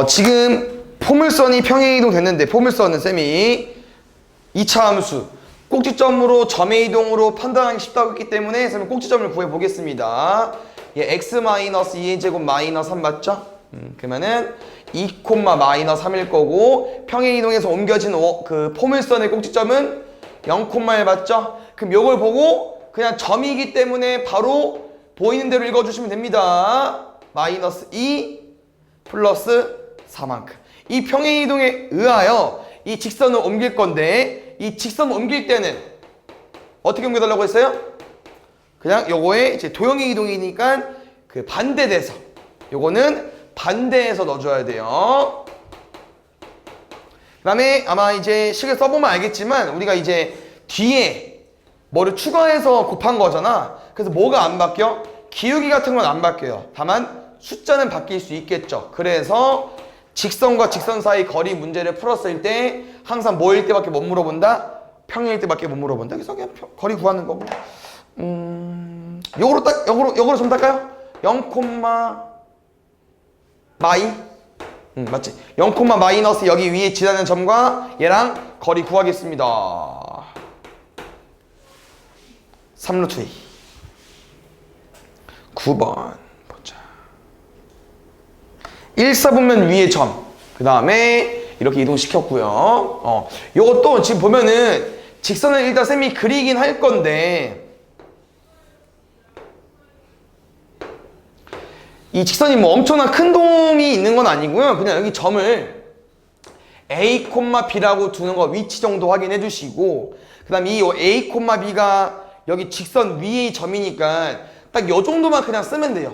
지금 포물선이 평행이동 됐는데 포물선은 쌤이 2차 함수 꼭지점으로 점의 이동으로 판단하기 쉽다고 했기 때문에 쌤은 꼭지점을 구해보겠습니다. 얘 x-2의 제곱 마이너스 3 맞죠? 그러면은 2, 마이너스 3일 거고 평행이동에서 옮겨진 그 포물선의 꼭지점은 0,1 맞죠? 그럼 요걸 보고 그냥 점이기 때문에 바로 보이는 대로 읽어주시면 됩니다. 마이너스 2 플러스 4만큼. 이 평행이동에 의하여 이 직선을 옮길 건데 이 직선을 옮길 때는 어떻게 옮겨달라고 했어요? 그냥 요거에 이제 도형의 이동이니까 그 반대돼서 요거는 반대해서 넣어줘야 돼요. 그 다음에 아마 이제 식을 써보면 알겠지만 우리가 이제 뒤에 뭐를 추가해서 곱한 거잖아. 그래서 뭐가 안 바뀌어? 기울기 같은 건 안 바뀌어요. 다만 숫자는 바뀔 수 있겠죠. 그래서 직선과 직선 사이 거리 문제를 풀었을 때 항상 뭐일 때밖에 못 물어본다? 평행일 때밖에 못 물어본다. 그래서 그냥 거리 구하는 거고. 요거로 좀 딸까요? 0, 마이? 맞지? 0, 마이너스 여기 위에 지나는 점과 얘랑 거리 구하겠습니다. 3루트 2. 9번 보자. 1사분면 위에 점. 그 다음에 이렇게 이동시켰고요. 요것도 지금 보면은 직선을 일단 쌤이 그리긴 할 건데 이 직선이 뭐 엄청난 큰 동이 있는 건 아니고요. 그냥 여기 점을 A, B라고 두는 거 위치 정도 확인해 주시고 그 다음에 이 A, B가 여기 직선 위의 점이니까 딱 요 정도만 그냥 쓰면 돼요.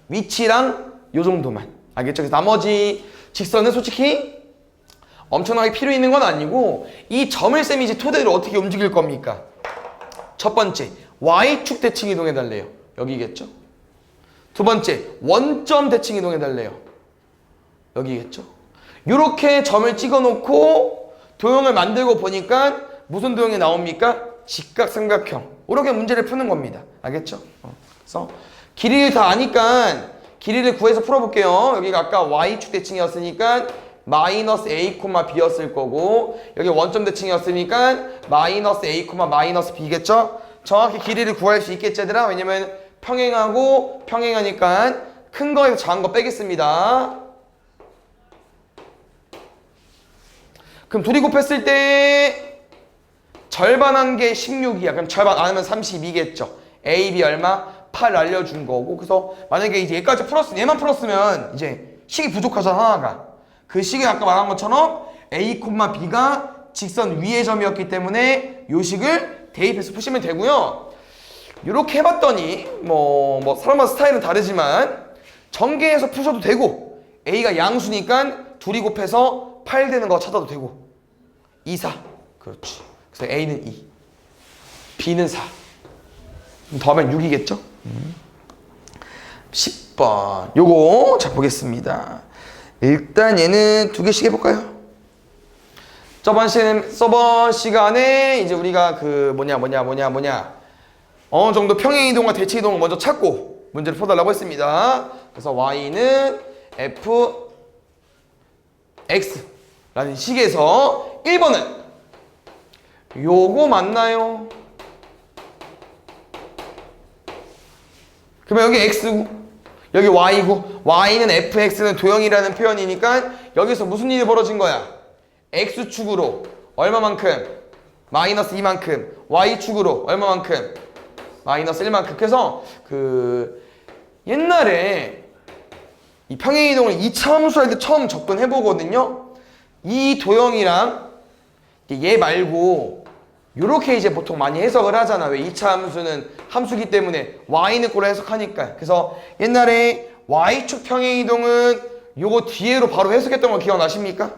위치랑 요 정도만. 알겠죠? 그래서 나머지 직선은 솔직히 엄청나게 필요 있는 건 아니고 이 점을 쌤이 이제 토대로 어떻게 움직일 겁니까? 첫 번째, Y축 대칭 이동해 달래요. 여기겠죠? 두 번째, 원점 대칭 이동해 달래요. 여기겠죠? 요렇게 점을 찍어 놓고 도형을 만들고 보니까 무슨 도형이 나옵니까? 직각삼각형. 이렇게 문제를 푸는 겁니다. 알겠죠? 그래서 길이를 다 아니까 길이를 구해서 풀어볼게요. 여기가 아까 Y축 대칭이었으니까 마이너스 A, B였을 거고 여기 원점 대칭이었으니까 마이너스 A, 마이너스 B겠죠? 정확히 길이를 구할 수 있겠지 얘들아? 왜냐면 평행하고 평행하니까 큰 거에서 작은 거 빼겠습니다. 그럼 둘이 곱했을 때 절반한 게 16이야. 그럼 절반 안 하면 32겠죠. A, B 얼마? 8 알려준 거고. 그래서 만약에 이제 얘까지 얘만 풀었으면 이제 식이 부족하잖아, 하나가. 그 식이 아까 말한 것처럼 A, B가 직선 위의 점이었기 때문에 요 식을 대입해서 푸시면 되고요. 이렇게 해봤더니 뭐 사람마다 스타일은 다르지만 전개해서 푸셔도 되고 A가 양수니까 둘이 곱해서 8 되는 거 찾아도 되고 2, 4. 그렇지. 그래서 A는 2, B는 4. 더하면 6이겠죠? 10번. 요거 자 보겠습니다. 일단 얘는 두 개씩 해볼까요? 저번 시간에 이제 우리가 그 어느 정도 평행이동과 대칭이동을 먼저 찾고 문제를 풀어달라고 했습니다. 그래서 y는 fx라는 식에서 1번은 요거 맞나요? 그러면 여기 x고 여기 y고 y는 fx는 도형이라는 표현이니까 여기서 무슨 일이 벌어진 거야? x축으로 얼마만큼? 마이너스 2만큼. y축으로 얼마만큼? 마이너스 1만큼. 그래서 그 옛날에 이 평행이동을 2차 함수할 때 처음 접근해 보거든요. 이 도형이랑 얘 말고 요렇게 이제 보통 많이 해석을 하잖아. 왜 2차 함수는 함수기 때문에 y는 꼴로 해석하니까. 그래서 옛날에 y축 평행이동은 요거 뒤에로 바로 해석했던 거 기억나십니까?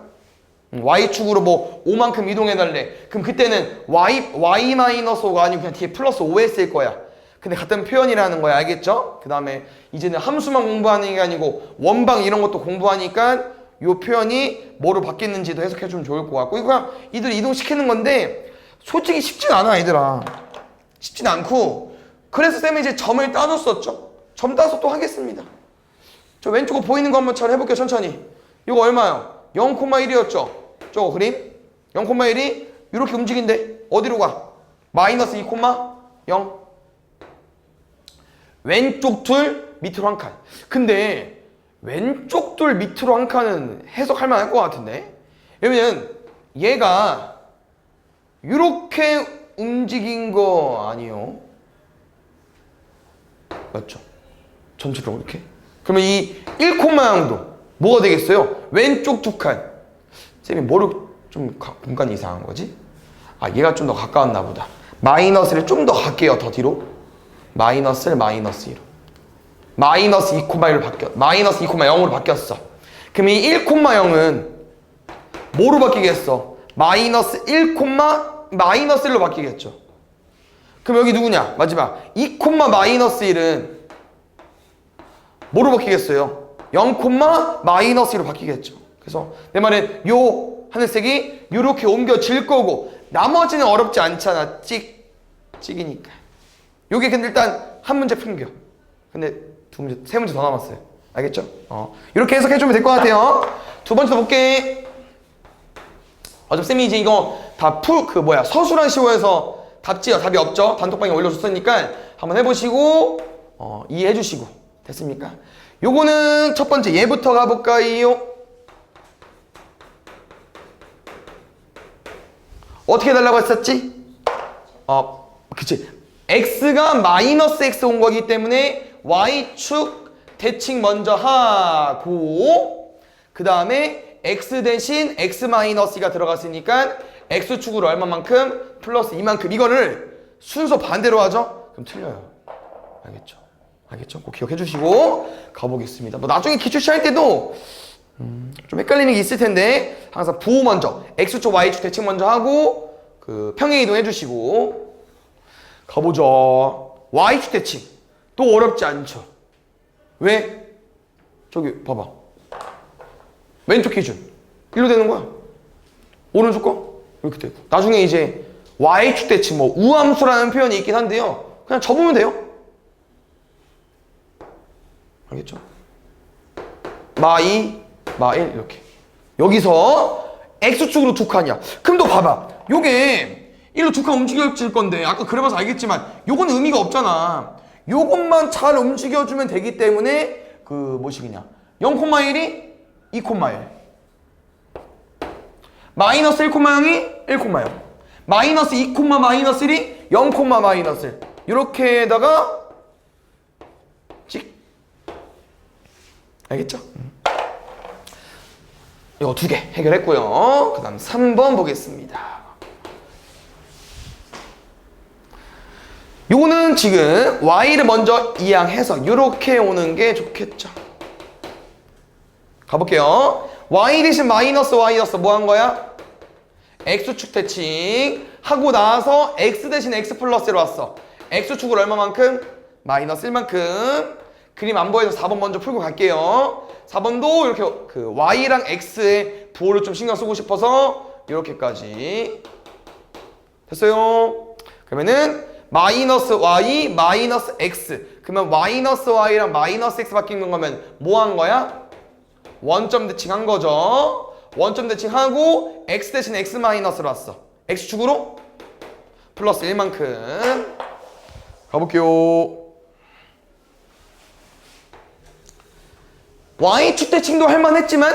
y축으로 뭐 5만큼 이동해달래. 그럼 그때는 y-5가 아니고 그냥 뒤에 플러스 5 했을 거야. 근데 같은 표현이라는 거야. 알겠죠? 그 다음에 이제는 함수만 공부하는 게 아니고 원방 이런 것도 공부하니까 요 표현이 뭐로 바뀌었는지도 해석해주면 좋을 것 같고. 이거 그냥 이들 이동시키는 건데 솔직히 쉽진 않아 얘들아. 쉽진 않고 그래서 쌤이 이제 점을 따줬었죠. 점 따서 또 하겠습니다. 저 왼쪽 거 보이는 거 한번 잘 해볼게요. 천천히. 이거 얼마요? 0,1이었죠? 저거 그림? 0,1이 이렇게 움직인대. 어디로 가? 마이너스 2,0. 왼쪽 둘, 밑으로 한 칸. 근데 왼쪽 둘, 밑으로 한 칸은 해석할 만할 것 같은데? 왜냐면 얘가 이렇게 움직인 거 아니에요? 맞죠? 전체적으로 이렇게. 그러면 이 1,0도 뭐가 되겠어요? 왼쪽 두 칸. 쌤이 뭐를 좀 공간이 이상한 거지? 아, 얘가 좀 더 가까웠나 보다. 마이너스를 좀 더 갈게요. 더 뒤로. 마이너스를 마이너스 2로. 마이너스 2,1로 마이너스 2,0으로 바뀌었어. 그럼 이 1,0은 뭐로 바뀌겠어? 마이너스 1, 마이너스 1로 바뀌겠죠. 그럼 여기 누구냐? 마지막 2, 마이너스 1은 뭐로 바뀌겠어요? 0, 마이너스 1로 바뀌겠죠. 그래서 내 말은 요 하늘색이 요렇게 옮겨질 거고 나머지는 어렵지 않잖아. 찍이니까. 요게 근데 일단 한 문제 푼겨. 근데 세 문제 더 남았어요. 알겠죠? 이렇게 해석해주면 될 것 같아요. 두 번째 볼게. 어차피 쌤이 이제 이거 다 서술한 시호에서 답이 없죠? 단톡방에 올려줬으니까 한번 해보시고 이해해주시고 됐습니까? 요거는 첫 번째 얘부터 가볼까요? 어떻게 해달라고 했었지? 그치. x가 마이너스 x 온 거기 때문에 y축 대칭 먼저 하고 그 다음에 x 대신 x 마이너스 2가 들어갔으니까 x축으로 얼마만큼? 플러스 이만큼. 이거를 순서 반대로 하죠? 그럼 틀려요. 알겠죠? 알겠죠? 꼭 기억해 주시고 가보겠습니다. 뭐 나중에 기출 시할 때도 좀 헷갈리는 게 있을 텐데 항상 부호 먼저 x축 y축 대칭 먼저 하고 그 평행 이동 해주시고 가보죠. y축 대칭 또 어렵지 않죠? 왜? 저기 봐봐. 왼쪽 기준 일로 되는 거야. 오른쪽 거 이렇게 되고 나중에 이제 y축 대칭 뭐 우함수라는 표현이 있긴 한데요. 그냥 접으면 돼요. 알겠죠? 마2, 마1 이렇게. 여기서 x축으로 두 칸이야. 그럼 너 봐봐. 요게 일로 두 칸 움직여질 건데 아까 그려봐서 알겠지만 요건 의미가 없잖아. 요것만 잘 움직여주면 되기 때문에 그 뭐식이냐 0,1이 2,1 마이너스 1,0이 1,0 마이너스 2, 마이너스 1이 0, 마이너스 1 이렇게다가 찍 알겠죠? 이거 두 개 해결했고요. 그 다음 3번 보겠습니다. 요거는 지금 y를 먼저 이항해서 이렇게 오는 게 좋겠죠. 가볼게요. y 대신 마이너스 y였어. 뭐 한 거야? x축 대칭 하고 나서 x 대신 x 플러스로 왔어. x축을 얼마만큼? 마이너스 1만큼. 그림 안 보여서 4번 먼저 풀고 갈게요. 4번도 이렇게 그 y랑 x의 부호를 좀 신경 쓰고 싶어서 이렇게까지 됐어요. 그러면은 마이너스 y, 마이너스 x. 그러면 마이너스 y랑 마이너스 x 바뀌는 거면 뭐 한 거야? 원점 대칭한 거죠. 원점 대칭하고 x 대신 x 마이너스로 왔어. x축으로 플러스 1만큼. 가볼게요. y축 대칭도 할만했지만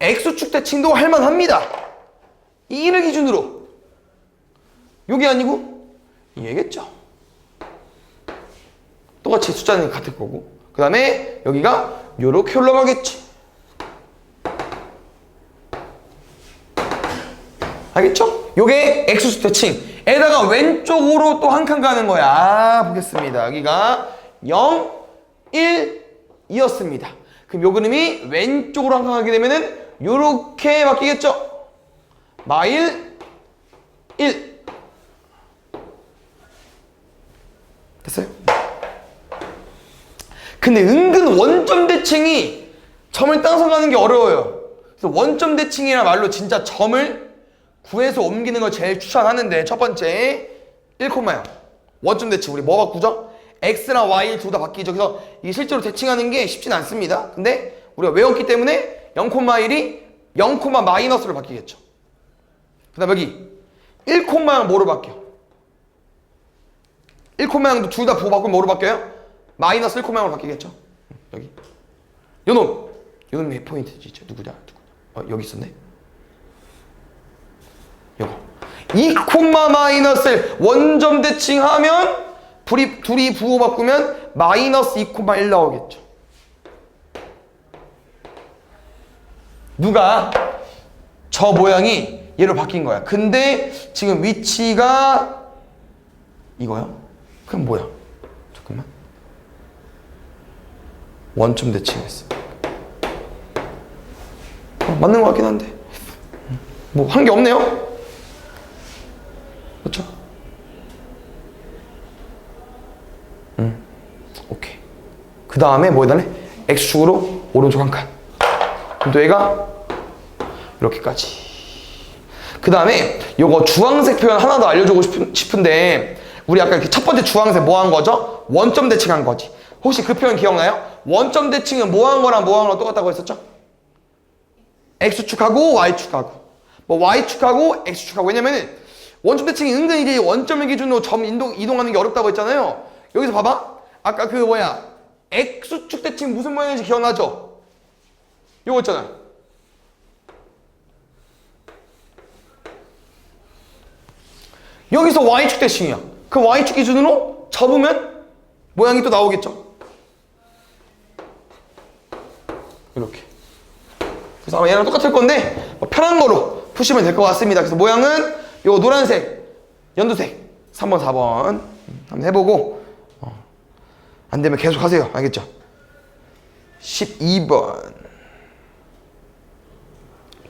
x축 대칭도 할만합니다. 이 1을 기준으로. 요게 아니고 얘겠죠. 똑같이 숫자는 같을 거고 그 다음에 여기가 요렇게 올라가겠지. 알겠죠? 요게 x축 대칭 에다가 왼쪽으로 또 한 칸 가는 거야. 보겠습니다. 여기가 0, 1, 2였습니다. 그럼 요 그림이 왼쪽으로 한 칸 가게 되면은 요렇게 바뀌겠죠? 마일 1 됐어요? 근데 은근 원점 대칭이 점을 따서 가는 게 어려워요. 그래서 원점 대칭이란 말로 진짜 점을 구해서 옮기는 걸 제일 추천하는데 첫 번째 1,0 원점 대칭 우리 뭐 바꾸죠? x랑 y 둘 다 바뀌죠. 그래서 이게 실제로 대칭하는 게 쉽진 않습니다. 근데 우리가 외웠기 때문에 0,1이 0, 마이너스로 바뀌겠죠. 그 다음 여기 1,0 뭐로 바뀌어? 1,0도 둘 다 부호 바꾸면 뭐로 바뀌어요? 마이너스 1,0로 바뀌겠죠. 여기 요놈 포인트지. 누구냐? 여기 있었네. 요거 2, 마이너스 1 원점 대칭하면 둘이 부호 바꾸면 마이너스 2,1 나오겠죠. 누가 저 모양이 얘로 바뀐 거야. 근데 지금 위치가 이거야? 그럼 뭐야? 잠깐만. 원점 대칭했어. 맞는 것 같긴 한데 뭐 한 게 없네요. 그렇죠? 오케이. 그 다음에 뭐 해달래? X축으로 오른쪽 한 칸. 그럼 또 얘가 이렇게까지. 그 다음에 요거 주황색 표현 하나 더 알려주고 싶은데 우리 아까 이렇게 첫 번째 주황색 뭐 한 거죠? 원점 대칭한 거지. 혹시 그 표현 기억나요? 원점 대칭은 뭐 한 거랑 뭐 한 거랑 똑같다고 했었죠? X축하고 Y축하고 뭐 Y축하고 X축하고. 왜냐면은 원점 대칭이 은근히 이제 원점을 기준으로 점 이동하는 게 어렵다고 했잖아요. 여기서 봐봐. 아까 그 X축 대칭 무슨 모양인지 기억나죠? 요거 있잖아. 여기서 Y축 대칭이야. 그 Y축 기준으로 접으면 모양이 또 나오겠죠? 이렇게. 그래서 아마 얘랑 똑같을 건데 편한 거로 푸시면 될 것 같습니다. 그래서 모양은 요 노란색, 연두색 3번, 4번 한번 해보고 안 되면 계속 하세요. 알겠죠? 12번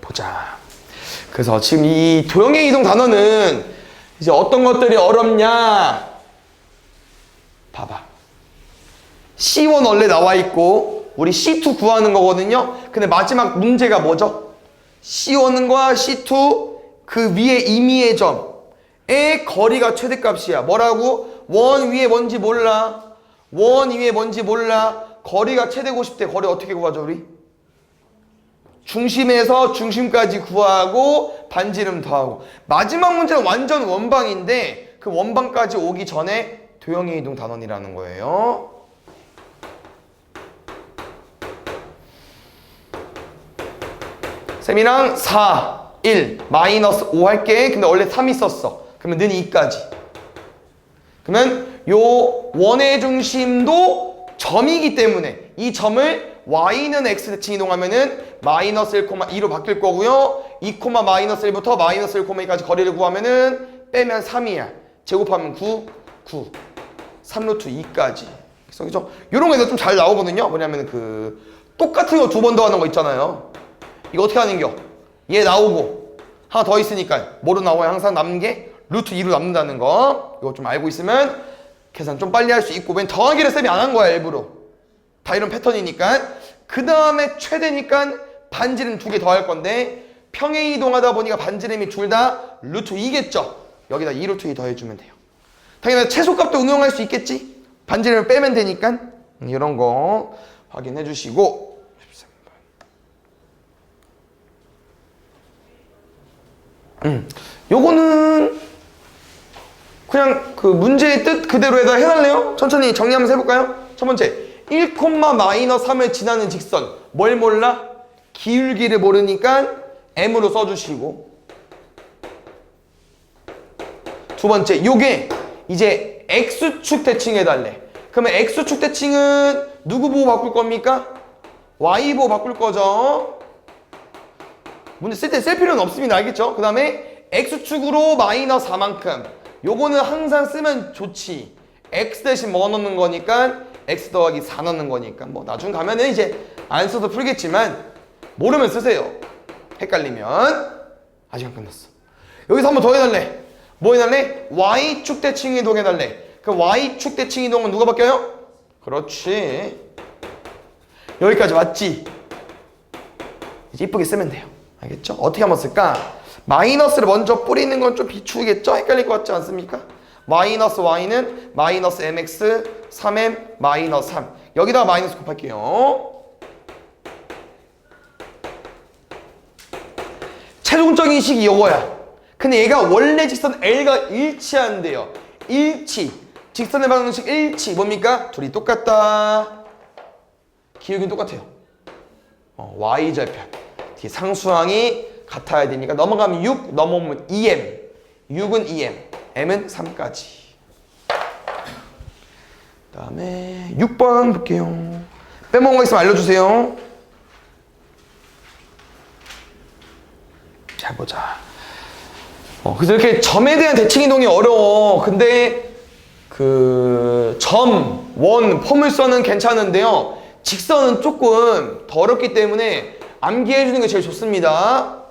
보자. 그래서 지금 이 도형의 이동 단어는 이제 어떤 것들이 어렵냐? 봐봐. C1 원래 나와 있고 우리 C2 구하는 거거든요. 근데 마지막 문제가 뭐죠? C1과 C2 그 위에 임의의 점의 거리가 최대값이야. 뭐라고? 원 위에 뭔지 몰라. 원 위에 뭔지 몰라. 거리가 최대고 싶대. 거리 어떻게 구하죠 우리? 중심에서 중심까지 구하고 반지름 더하고. 마지막 문제는 완전 원방인데 그 원방까지 오기 전에 도형의 이동 단원이라는 거예요. 쌤이랑 4, 1, 마이너스 5 할게. 근데 원래 3 있었어. 그러면 는 2까지. 그러면 요 원의 중심도 점이기 때문에 이 점을 y는 x 대칭 이동하면은 마이너스 1,2로 바뀔 거고요. 2, 마이너스 1부터 마이너스 1,2까지 거리를 구하면은 빼면 3이야. 제곱하면 9, 3루트 2까지. 그래서 이런 거에서 좀 잘 나오거든요. 뭐냐면 그 똑같은 거 두 번 더 하는 거 있잖아요. 이거 어떻게 하는겨? 얘 나오고 하나 더 있으니까 뭐로 나와요? 항상 남는 게 루트 2로 남는다는 거. 이거 좀 알고 있으면 계산 좀 빨리 할 수 있고. 웬 더하기를 쌤이 안 한 거야 일부러. 다 이런 패턴이니까. 그 다음에 최대니까 반지름 2개 더 할 건데 평행 이동하다 보니까 반지름이 둘 다 루트 2겠죠. 여기다 2루트 2 더해주면 돼요. 당연히 최소값도 응용할 수 있겠지. 반지름을 빼면 되니까 이런 거 확인해 주시고. 요거는 그냥 그 문제의 뜻 그대로에다 해달래요. 천천히 정리하면서 해볼까요? 첫 번째 1, 마이너스 3을 지나는 직선 뭘 몰라? 기울기를 모르니까 m으로 써주시고. 두 번째 요게 이제 x축 대칭 해달래. 그러면 x축 대칭은 누구 보고 바꿀 겁니까? y 보고 바꿀 거죠. 문제 쓸 때 쓸 필요는 없습니다. 알겠죠? 그 다음에 x축으로 마이너스 4만큼. 요거는 항상 쓰면 좋지. x 대신 뭐 넣는 거니까 x 더하기 4 넣는 거니까 뭐 나중 가면은 이제 안 써도 풀겠지만 모르면 쓰세요. 헷갈리면. 아직 안 끝났어. 여기서 한 번 더 해달래. 뭐 해달래? y축 대칭 이동 해달래. 그 y축 대칭 이동은 누가 바뀌어요? 그렇지. 여기까지 왔지? 이제 이쁘게 쓰면 돼요. 알겠죠? 어떻게 한번 쓸까? 마이너스를 먼저 뿌리는 건 좀 비추겠죠? 헷갈릴 것 같지 않습니까? 마이너스 y는 마이너스 mx 3m 마이너스 3. 여기다가 마이너스 곱할게요. 최종적인 식이 이거야. 근데 얘가 원래 직선 L가 일치한대요. 일치. 직선의 방정식 일치. 뭡니까? 둘이 똑같다. 기울기는 똑같아요. y절편. 뒤에 상수항이 같아야 되니까 넘어가면 6, 넘어오면 2m. 6은 2m, m은 3까지. 그 다음에 6번 볼게요. 빼먹은 거 있으면 알려주세요. 자, 보자. 그래서 이렇게 점에 대한 대칭이동이 어려워. 근데 점, 원, 포물선은 괜찮은데요. 직선은 조금 더 어렵기 때문에 암기해주는 게 제일 좋습니다.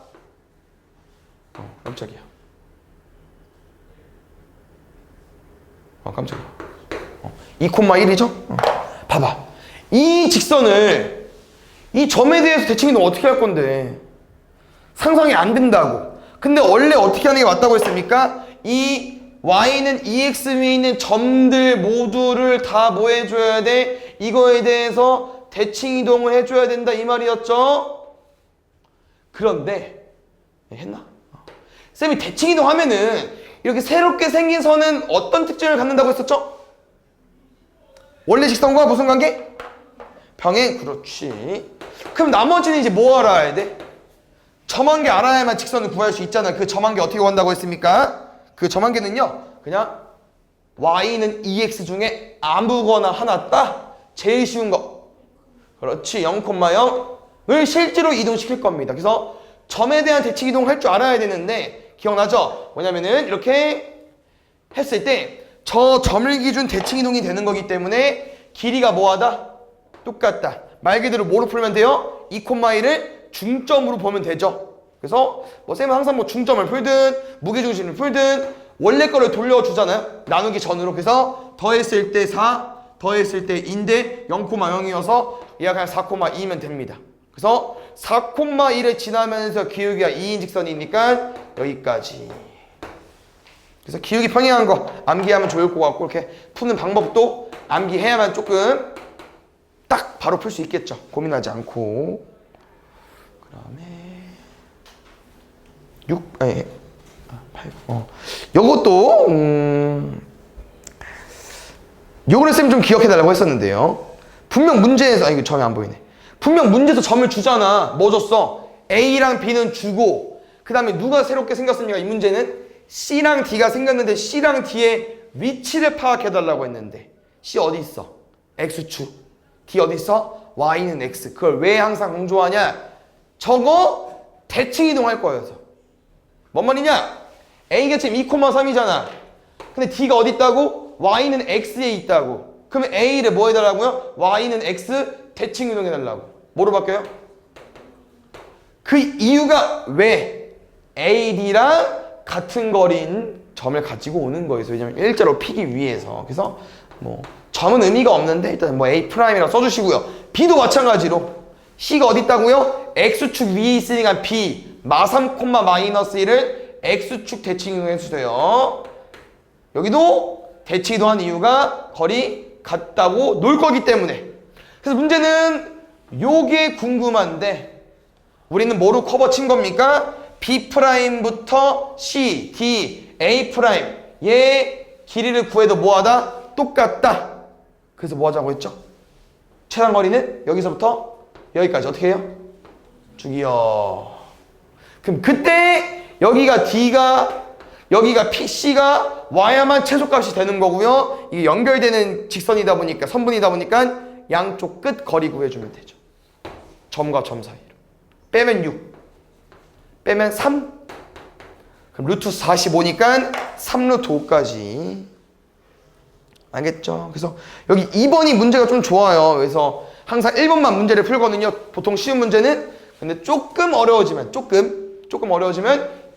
깜짝이야. 깜짝이야. 2,1이죠? 봐봐. 이 직선을 이 점에 대해서 대칭이동 어떻게 할 건데? 상상이 안 된다고. 근데 원래 어떻게 하는 게 맞다고 했습니까? 이 y는 ex 위에 있는 점들 모두를 다 뭐 해줘야 돼? 이거에 대해서 대칭 이동을 해줘야 된다 이 말이었죠? 그런데 했나? 쌤이 대칭 이동하면은 이렇게 새롭게 생긴 선은 어떤 특징을 갖는다고 했었죠? 원래 직선과 무슨 관계? 병행. 그렇지. 그럼 나머지는 이제 뭐 알아야 돼? 점한계 알아야만 직선을 구할 수 있잖아. 그 점한계 어떻게 구한다고 했습니까? 그 점한계는요, 그냥 y는 ex 중에 아무거나 하나 따. 제일 쉬운 거. 그렇지. 0,0을 실제로 이동시킬 겁니다. 그래서 점에 대한 대칭 이동을 할 줄 알아야 되는데 기억나죠? 뭐냐면은 이렇게 했을 때 저 점을 기준 대칭 이동이 되는 거기 때문에 길이가 뭐하다? 똑같다. 말 그대로 뭐로 풀면 돼요? 2,1을 중점으로 보면 되죠. 그래서 뭐 쌤은 항상 뭐 중점을 풀든 무게중심을 풀든 원래 거를 돌려주잖아요. 나누기 전으로. 그래서 더했을 때 4, 더했을 때 2인데 0,0이어서 얘가 그냥 4,2면 됩니다. 그래서 4,1을 지나면서 기울기가 2인 직선이니까 여기까지. 그래서 기울기 평행한 거 암기하면 좋을 것 같고 이렇게 푸는 방법도 암기해야만 조금 딱 바로 풀 수 있겠죠. 고민하지 않고. 그 다음에 8. 요것도 요거를 쌤이 좀 기억해달라고 했었는데요. 분명 문제에서 이거 점이 안 보이네. 분명 문제에서 점을 주잖아. 뭐 줬어? A랑 B는 주고 그 다음에 누가 새롭게 생겼습니까? 이 문제는 C랑 D가 생겼는데 C랑 D의 위치를 파악해달라고 했는데 C 어디 있어? X축. D 어디 있어? Y는 X. 그걸 왜 항상 강조하냐? 저거 대칭 이동할 거여서. 뭔 말이냐? A가 지금 2,3이잖아. 근데 D가 어디 있다고? Y는 X에 있다고. 그러면 A를 뭐 해달라고요? Y는 X 대칭 이동해달라고. 뭐로 바뀌어요? 그 이유가 왜 AD랑 같은 거리인 점을 가지고 오는 거예요. 왜냐면 일자로 피기 위해서. 그래서 뭐 점은 의미가 없는데 일단 뭐 A'이라고 써주시고요. B도 마찬가지로 C가 어디 있다고요? X축 위에 있으니까 B 마 3,-1을 X축 대칭 이동해주세요. 여기도 대칭 이동한 이유가 거리 같다고 놀 거기 때문에. 그래서 문제는 요게 궁금한데 우리는 뭐로 커버 친 겁니까? B'부터 C, D, A' 얘 길이를 구해도 뭐하다? 똑같다. 그래서 뭐 하자고 했죠? 최단 거리는 여기서부터 여기까지 어떻게 해요? 주기요. 그럼 그때 여기가 D가 여기가 C가 와야만 최소값이 되는 거고요. 이게 연결되는 직선이다 보니까 선분이다 보니까 양쪽 끝 거리 구해주면 되죠. 점과 점 사이로. 빼면 6. 빼면 3. 그럼 루트 45니까 3루트 5까지. 알겠죠? 그래서 여기 2번이 문제가 좀 좋아요. 그래서 항상 1번만 문제를 풀거든요. 보통 쉬운 문제는. 근데 조금 어려워지면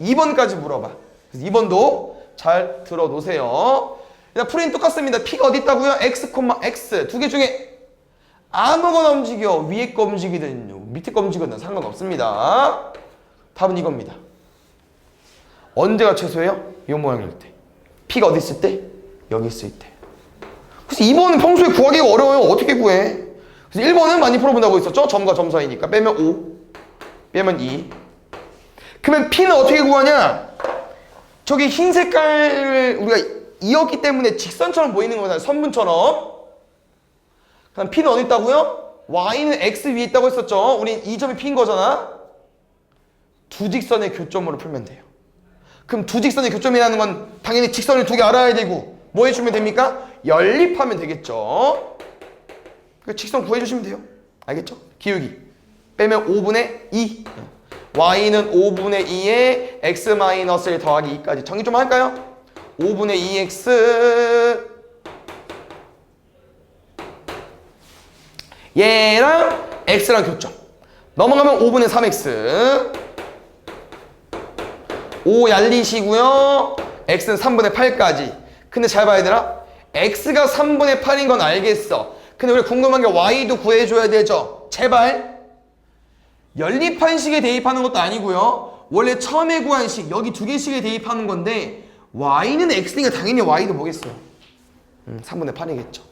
2번까지 물어봐. 그래서 2번도 잘 들어놓으세요. 일단 풀이는 똑같습니다. P가 어디 있다고요? X, X. 두 개 중에 아무거나 움직여. 위에 거 움직이든 밑에 거 움직이든 상관없습니다. 답은 이겁니다. 언제가 최소예요? 이 모양일 때. P가 어디 있을 때? 여기 있을 때. 그래서 2번은 평소에 구하기가 어려워요. 어떻게 구해? 그래서 1번은 많이 풀어본다고 했었죠? 점과 점 사이니까. 빼면 5, 빼면 2. 그러면 P는 어떻게 구하냐? 저기 흰 색깔을 우리가 이었기 때문에 직선처럼 보이는 거잖아요. 선분처럼. 그럼 P는 어디 있다고요? Y는 X 위에 있다고 했었죠? 우린 이 점이 P인 거잖아. 두 직선의 교점으로 풀면 돼요. 그럼 두 직선의 교점이라는 건 당연히 직선을 두 개 알아야 되고 뭐 해주면 됩니까? 연립하면 되겠죠. 직선 구해주시면 돼요. 알겠죠? 기울기 빼면 5분의 2. Y는 5분의 2에 X-1 더하기 2까지. 정리 좀 할까요? 5분의 2X 얘랑 X랑 교점. 넘어가면 5분의 3X 5 얄리시고요. X는 3분의 8까지. 근데 잘 봐야 되나? X가 3분의 8인 건 알겠어. 근데 우리 궁금한 게 Y도 구해줘야 되죠. 제발. 연립한 식에 대입하는 것도 아니고요. 원래 처음에 구한 식 여기 두 개씩에 대입하는 건데 Y는 X니까 당연히 Y도 뭐겠어요? 3분의 8이겠죠.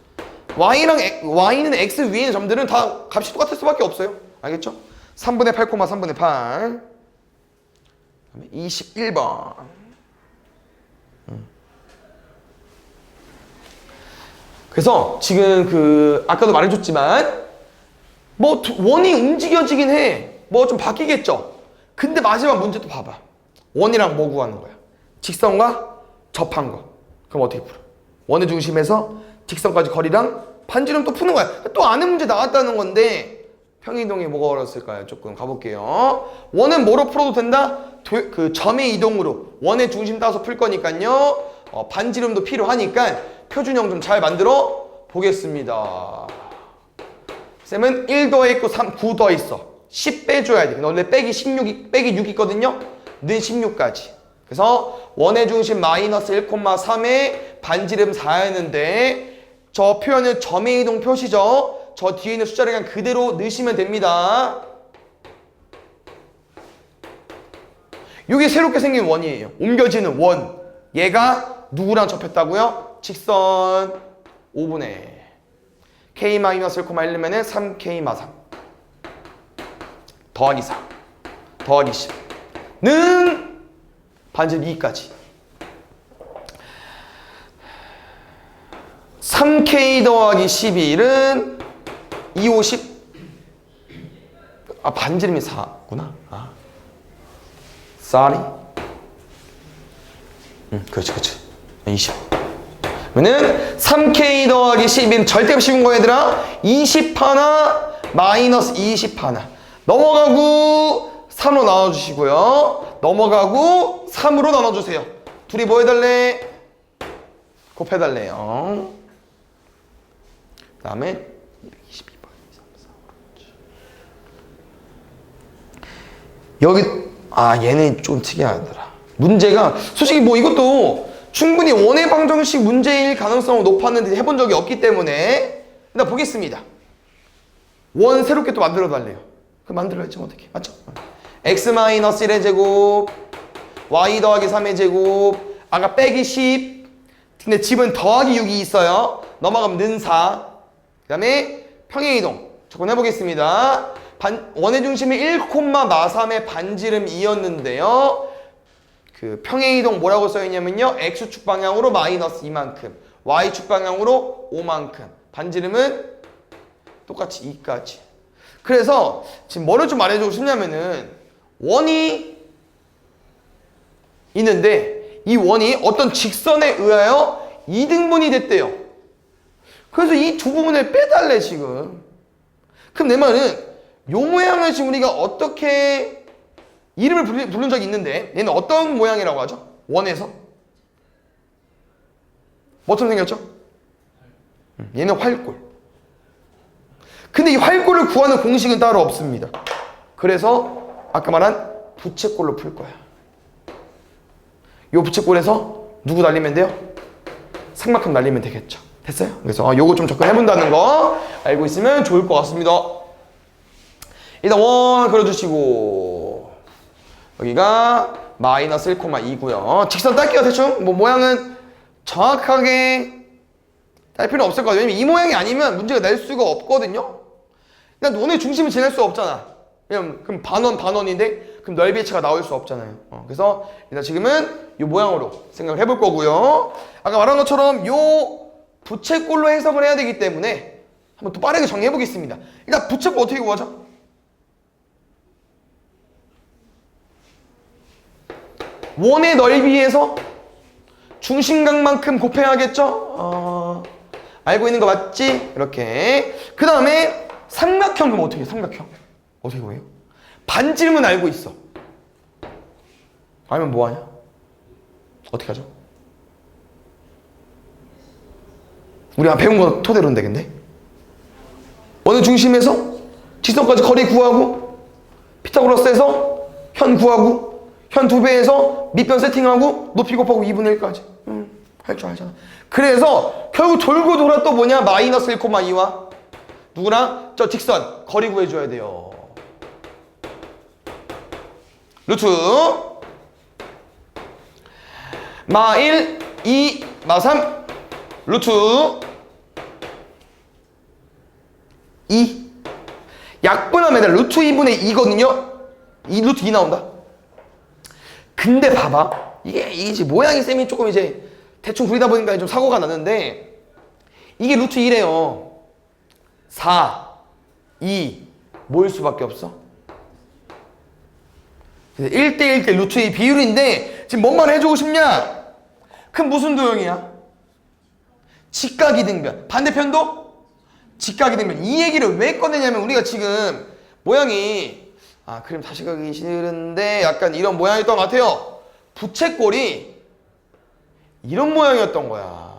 Y는 X 위에 있는 점들은 다 값이 똑같을 수밖에 없어요. 알겠죠? 3분의 8, 3분의 8 21번. 그래서 지금 아까도 말해줬지만 뭐 원이 움직여지긴 해. 뭐 좀 바뀌겠죠. 근데 마지막 문제 또 봐봐. 원이랑 뭐 구하는 거야? 직선과 접한 거. 그럼 어떻게 풀어? 원의 중심에서 직선까지 거리랑 반지름 또 푸는 거야. 또 아는 문제 나왔다는 건데 평이동이 뭐가 어려웠을까요? 조금 가볼게요. 원은 뭐로 풀어도 된다? 그 점의 이동으로 원의 중심 따서 풀 거니까요. 반지름도 필요하니까 표준형 좀 잘 만들어 보겠습니다. 쌤은 1 더했고 3, 9 더했어. 10 빼줘야 돼. 근데 원래 빼기 6 있거든요. 는 16까지. 그래서 원의 중심 마이너스 1,3에 반지름 4였는데 저 표현은 점의 이동 표시죠. 저 뒤에 있는 숫자를 그냥 그대로 넣으시면 됩니다. 이게 새롭게 생긴 원이에요. 옮겨지는 원. 얘가 누구랑 접했다고요? 직선 5분의 K-1,1면 3K-3 더하기 4 더하기 10는 반지름 2까지 3K 더하기 11은 2, 50 반지름이 4구나. sorry. 그렇지 20. 그러면은 3K 더하기 12는 절대 쉬운 거 얘들아. 20 하나 마이너스 20 하나 넘어가고 3으로 나눠주시고요. 넘어가고 3으로 나눠주세요. 둘이 뭐 해달래? 곱해달래요. 그 다음에 222번 여기 얘는 좀 특이하더라. 문제가 솔직히 뭐 이것도 충분히 원의 방정식 문제일 가능성은 높았는데 해본 적이 없기 때문에 일단 보겠습니다. 원 새롭게 또 만들어 달래요. 그 만들어야지 어떻게 맞죠? x-1의 제곱 y 더하기 3의 제곱 아까 빼기 10 근데 집은 더하기 6이 있어요. 넘어가면 는 4. 그 다음에 평행이동 접근해 보겠습니다. 원의 중심이 1,3의 반지름 2였는데요. 그 평행이동 뭐라고 써있냐면요. x축 방향으로 마이너스 2만큼 y축 방향으로 5만큼 반지름은 똑같이 2까지. 그래서 지금 뭐를 좀 말해주고 싶냐면은 원이 있는데 이 원이 어떤 직선에 의하여 2등분이 됐대요. 그래서 이 두 부분을 빼달래 지금. 그럼 내 말은 요 모양을 지금 우리가 어떻게 이름을 부른 적이 있는데 얘는 어떤 모양이라고 하죠? 원에서 뭐처럼 생겼죠? 얘는 활골. 근데 이 활골을 구하는 공식은 따로 없습니다. 그래서 아까 말한 부채꼴로 풀 거야. 요 부채꼴에서 누구 날리면 돼요? 삼각형 날리면 되겠죠. 됐어요? 그래서 요거 좀 접근해본다는 거 알고 있으면 좋을 것 같습니다. 일단 원 그려주시고 여기가 마이너스 1,2고요. 직선 딸게요. 대충 뭐 모양은 정확하게 할 필요는 없을 것 같아요. 왜냐면 이 모양이 아니면 문제가 낼 수가 없거든요. 일단 원의 중심을 지낼 수 없잖아. 왜냐면 그럼 반원인데 그럼 넓이의 차가 나올 수 없잖아요. 그래서 일단 지금은 이 모양으로 생각을 해볼 거고요. 아까 말한 것처럼 요 부채꼴로 해석을 해야 되기 때문에 한번 또 빠르게 정리해 보겠습니다. 일단 부채꼴 어떻게 구하죠? 원의 넓이에서 중심각만큼 곱해야겠죠? 알고 있는 거 맞지? 이렇게. 그 다음에 삼각형 그럼 어떻게 해? 삼각형 어떻게 구해요? 반지름은 알고 있어. 알면 뭐하냐? 어떻게 하죠? 우리가 배운 거 토대로는 되겠네. 어느 중심에서 직선까지 거리 구하고 피타고라스에서 현 구하고 현 2배에서 밑변 세팅하고 높이 곱하고 2분의 1까지 할 줄 알잖아. 그래서 결국 돌고 돌아 또 뭐냐? 마이너스 1,2와 누구랑? 저 직선 거리 구해줘야 돼요. 루트 마 1, 2, 마 3 루트 2 약분하면 루트 2분의 2거든요. 이 루트 2 나온다. 근데 봐봐. 이게 모양이 쌤이 조금 이제 대충 그리다 보니까 좀 사고가 났는데 이게 루트 2래요. 4, 2 모일 수밖에 없어. 1대1대 루트 2 비율인데 지금 뭔 말 해주고 싶냐? 그럼 무슨 도형이야? 직각이등변. 반대편도 직각이등변. 이 얘기를 왜 꺼내냐면 우리가 지금 모양이 그림 다시 가기 싫은데 약간 이런 모양이었던 것 같아요. 부채꼴이 이런 모양이었던 거야.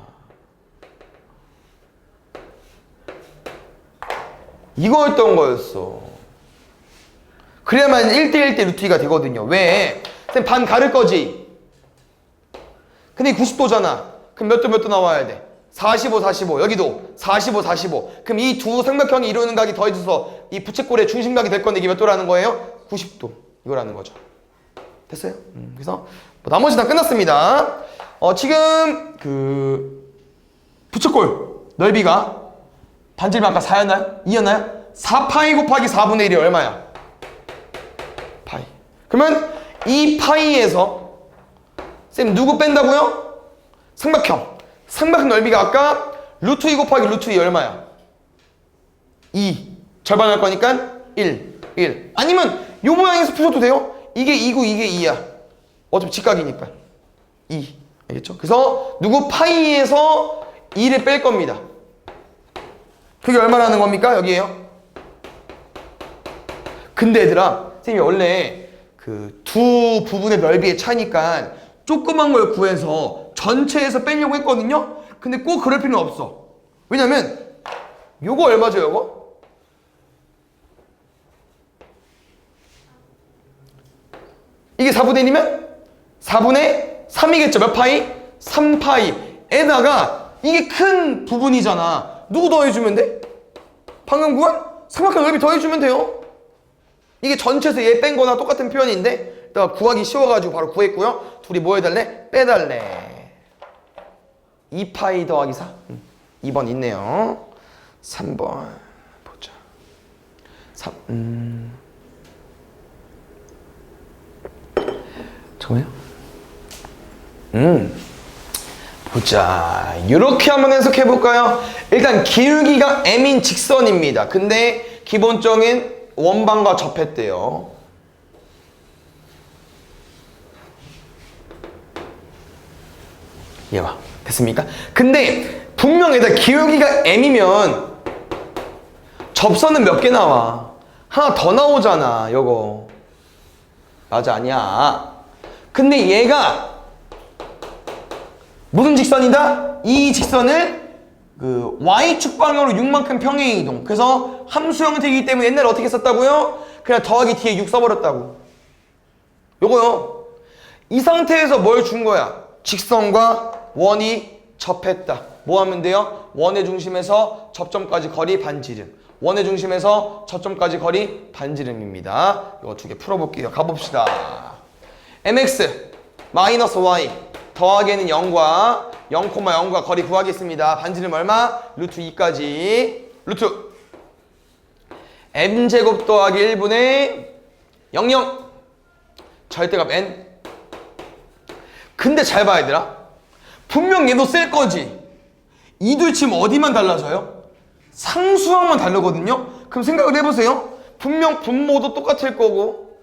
이거였던 거였어. 그래야만 1대1대 루트 2가 되거든요. 왜? 쌤 반 가를 거지. 근데 90도잖아. 그럼 몇 도 나와야 돼? 45, 45. 여기도 45, 45. 그럼 이 두 삼각형이 이루는 각이 더해져서 이 부채꼴의 중심각이 될 건데 이게 몇 도라는 거예요? 90도. 이거라는 거죠. 됐어요? 그래서 나머지 다 끝났습니다. 지금 그 부채꼴 넓이가 반지름 아까 4였나요? 2였나요? 4파이 곱하기 4분의 1이 얼마야? 파이. 그러면 이 파이에서 쌤 누구 뺀다고요? 삼각형. 삼각형 넓이가 아까 루트 2 곱하기 루트 2 얼마야? 2. 절반 할 거니까 1. 아니면 요 모양에서 푸셔도 돼요. 이게 2고 이게 2야. 어차피 직각이니까. 2. 알겠죠? 그래서 누구 파이에서 2를 뺄 겁니다. 그게 얼마라는 겁니까? 여기에요. 근데 얘들아, 선생님이 원래 그 두 부분의 넓이의 차이니까 조그만 걸 구해서 전체에서 빼려고 했거든요? 근데 꼭 그럴 필요는 없어. 왜냐면 요거 얼마죠, 요거? 이게 4분의 1이면 4분의 3이겠죠. 몇 파이? 3파이에다가 이게 큰 부분이잖아. 누구 더해주면 돼? 방금 구한 삼각형 넓이 더해주면 돼요. 이게 전체에서 얘 뺀 거나 똑같은 표현인데 내가 구하기 쉬워가지고 바로 구했고요. 둘이 뭐 해달래? 빼달래. 2파이 더하기 4. 2번 있네요. 3번 보자. 3 잠깐만요. 보자. 이렇게 한번 해석해 볼까요? 일단 기울기가 m인 직선입니다. 근데 기본적인 원방과 접했대요. 얘봐. 됐습니까? 근데 분명히 기울기가 m이면 접선은 몇 개 나와? 하나 더 나오잖아. 요거. 맞아 아니야? 근데 얘가 무슨 직선이다? 이 직선을 그 y축 방향으로 6만큼 평행 이동. 그래서 함수 형태이기 때문에 옛날에 어떻게 썼다고요? 그냥 더하기 뒤에 6 써버렸다고. 요거요. 이 상태에서 뭘 준 거야? 직선과 원이 접했다. 뭐 하면 돼요? 원의 중심에서 접점까지 거리 반지름. 원의 중심에서 접점까지 거리 반지름입니다. 이거 두 개 풀어볼게요. 가봅시다. mx 마이너스 y 더하기에는 0과 0,0과 거리 구하겠습니다. 반지름 얼마? 루트 2까지. 루트 m제곱 더하기 1분의 00 절대값 n. 근데 잘 봐야 되나? 분명 얘도 쓸 거지. 이 둘 치면 어디만 달라져요? 상수항만 다르거든요? 그럼 생각을 해보세요. 분명 분모도 똑같을 거고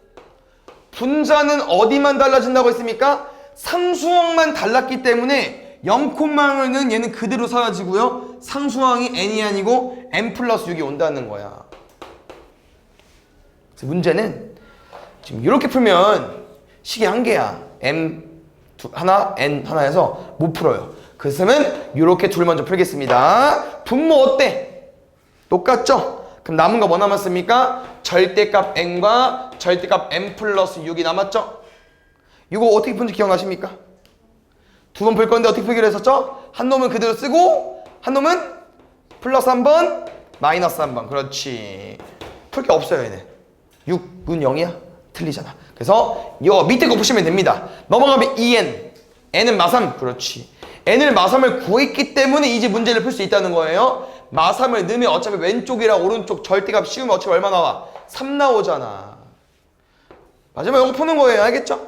분자는 어디만 달라진다고 했습니까? 상수항만 달랐기 때문에 0,0는 얘는 그대로 사라지고요. 상수항이 n이 아니고 n 플러스 6이 온다는 거야. 그래서 문제는 지금 이렇게 풀면 식이 한 개야. m 하나, n 하나에서 못 풀어요. 그래서는 이렇게 둘 먼저 풀겠습니다. 분모 어때? 똑같죠? 그럼 남은 거 뭐 남았습니까? 절대값 n과 절대값 n 플러스 6이 남았죠? 이거 어떻게 푼지 기억나십니까? 두 번 풀 건데 어떻게 풀기로 했었죠? 한 놈은 그대로 쓰고 한 놈은 플러스 한 번, 마이너스 한 번. 그렇지. 풀 게 없어요 얘는. 6은 0이야? 틀리잖아. 그래서 이거 밑에 거 보시면 됩니다. 넘어가면 2n, n은 마삼. 그렇지. n을 마삼을 구했기 때문에 이제 문제를 풀 수 있다는 거예요. 마삼을 넣으면 어차피 왼쪽이랑 오른쪽 절대값 씌우면 어차피 얼마 나와? 3 나오잖아. 마지막 이거 푸는 거예요. 알겠죠?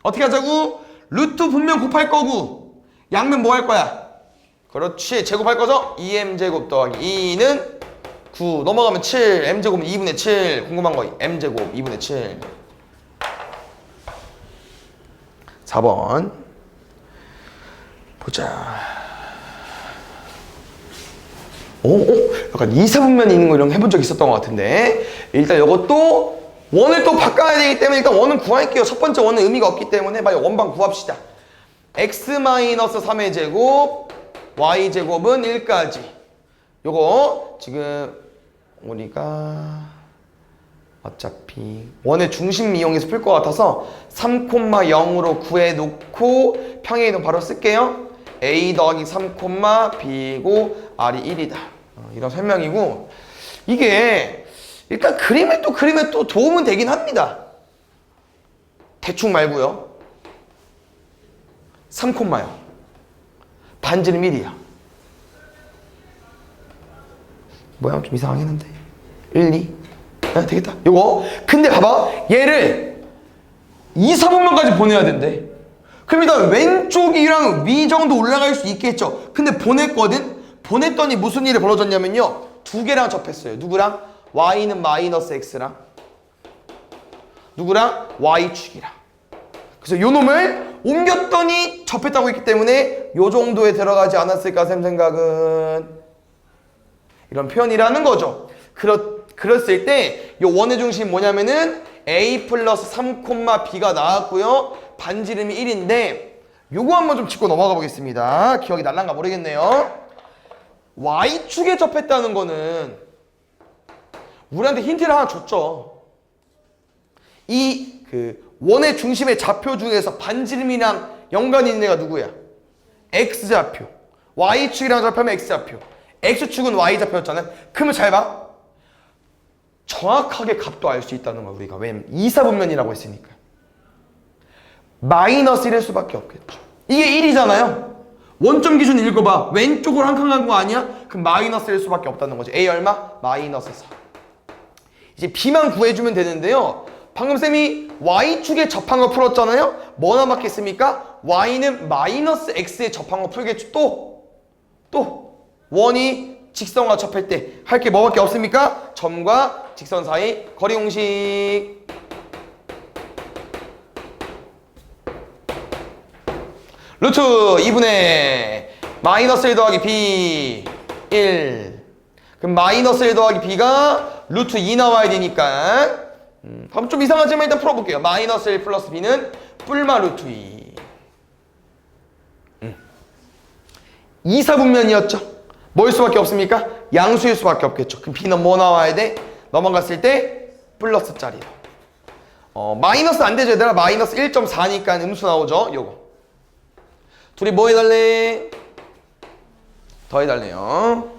어떻게 하자고? 루트 분명 곱할 거고 양면 뭐 할 거야? 그렇지. 제곱할 거죠? 2m제곱 더하기 2는 9 넘어가면 7 m제곱은 2분의 7 궁금한 거 m제곱 2분의 7 4번 보자. 약간 2, 4분면 있는 거 이런 거 해본 적 있었던 것 같은데 일단 이것도 원을 또 바꿔야 되기 때문에 일단 원은 구할게요. 첫 번째 원은 의미가 없기 때문에 빨리 원방 구합시다. x-3의 제곱 y제곱은 1까지 요거 지금 우리가 어차피 원의 중심 이용해서 풀 것 같아서 3,0으로 구해놓고 평행이동 바로 쓸게요. a 더하기 3, b고 r이 1이다. 이런 설명이고 이게 일단 그림을 또 도움은 되긴 합니다. 대충 말고요. 3,0요. 반지름 1이야. 모양 좀 이상하긴 한데 1, 2 되겠다. 요거 근데 봐봐 얘를 2, 4분면까지 보내야 된대. 그럼 일단 왼쪽이랑 위 정도 올라갈 수 있겠죠. 근데 보냈거든. 보냈더니 무슨 일이 벌어졌냐면요 두 개랑 접했어요. 누구랑? y는 마이너스 x랑 누구랑? y축이랑. 그래서 요 놈을 옮겼더니 접했다고 했기 때문에 요 정도에 들어가지 않았을까 쌤 생각은 이런 표현이라는 거죠. 그랬을 때 요 원의 중심이 뭐냐면은 a 플러스 3, b가 나왔고요. 반지름이 1인데 요거 한번 좀 짚고 넘어가 보겠습니다. 기억이 날란가 모르겠네요. y축에 접했다는 거는 우리한테 힌트를 하나 줬죠. 이 원의 중심의 좌표 중에서 반지름이랑 연관이 있는 애가 누구야? x좌표. y축이랑 접하면 x좌표. x축은 y좌표였잖아요. 그러면 잘 봐. 정확하게 값도 알 수 있다는 거야 우리가. 왜냐면 2, 4분면이라고 했으니까. 마이너스 1일 수밖에 없겠죠. 이게 1이잖아요. 원점 기준 읽어봐. 왼쪽으로 한 칸 간 거 아니야? 그럼 마이너스 1일 수밖에 없다는 거지. A 얼마? 마이너스 4. 이제 B만 구해주면 되는데요. 방금 쌤이 Y축에 접한 거 풀었잖아요. 뭐 남았겠습니까? Y는 마이너스 X에 접한 거 풀겠죠. 또 원이 직선과 접할 때 할 게 뭐밖에 없습니까? 점과 직선 사이 거리 공식. 루트 2분의 마이너스 1 더하기 b 1. 그럼 마이너스 1 더하기 b가 루트 2 나와야 되니까 그럼 좀 이상하지만 일단 풀어볼게요. 마이너스 1 플러스 b는 뿔마 루트 2. 2, 4분면이었죠. 뭐일 수밖에 없습니까? 양수일 수밖에 없겠죠. 그럼 b는 뭐 나와야 돼? 넘어갔을 때 플러스 짜리로. 마이너스 안 되죠 얘들아. 마이너스 1.4니까 음수 나오죠. 요거 둘이 뭐 해달래? 더 해달래요.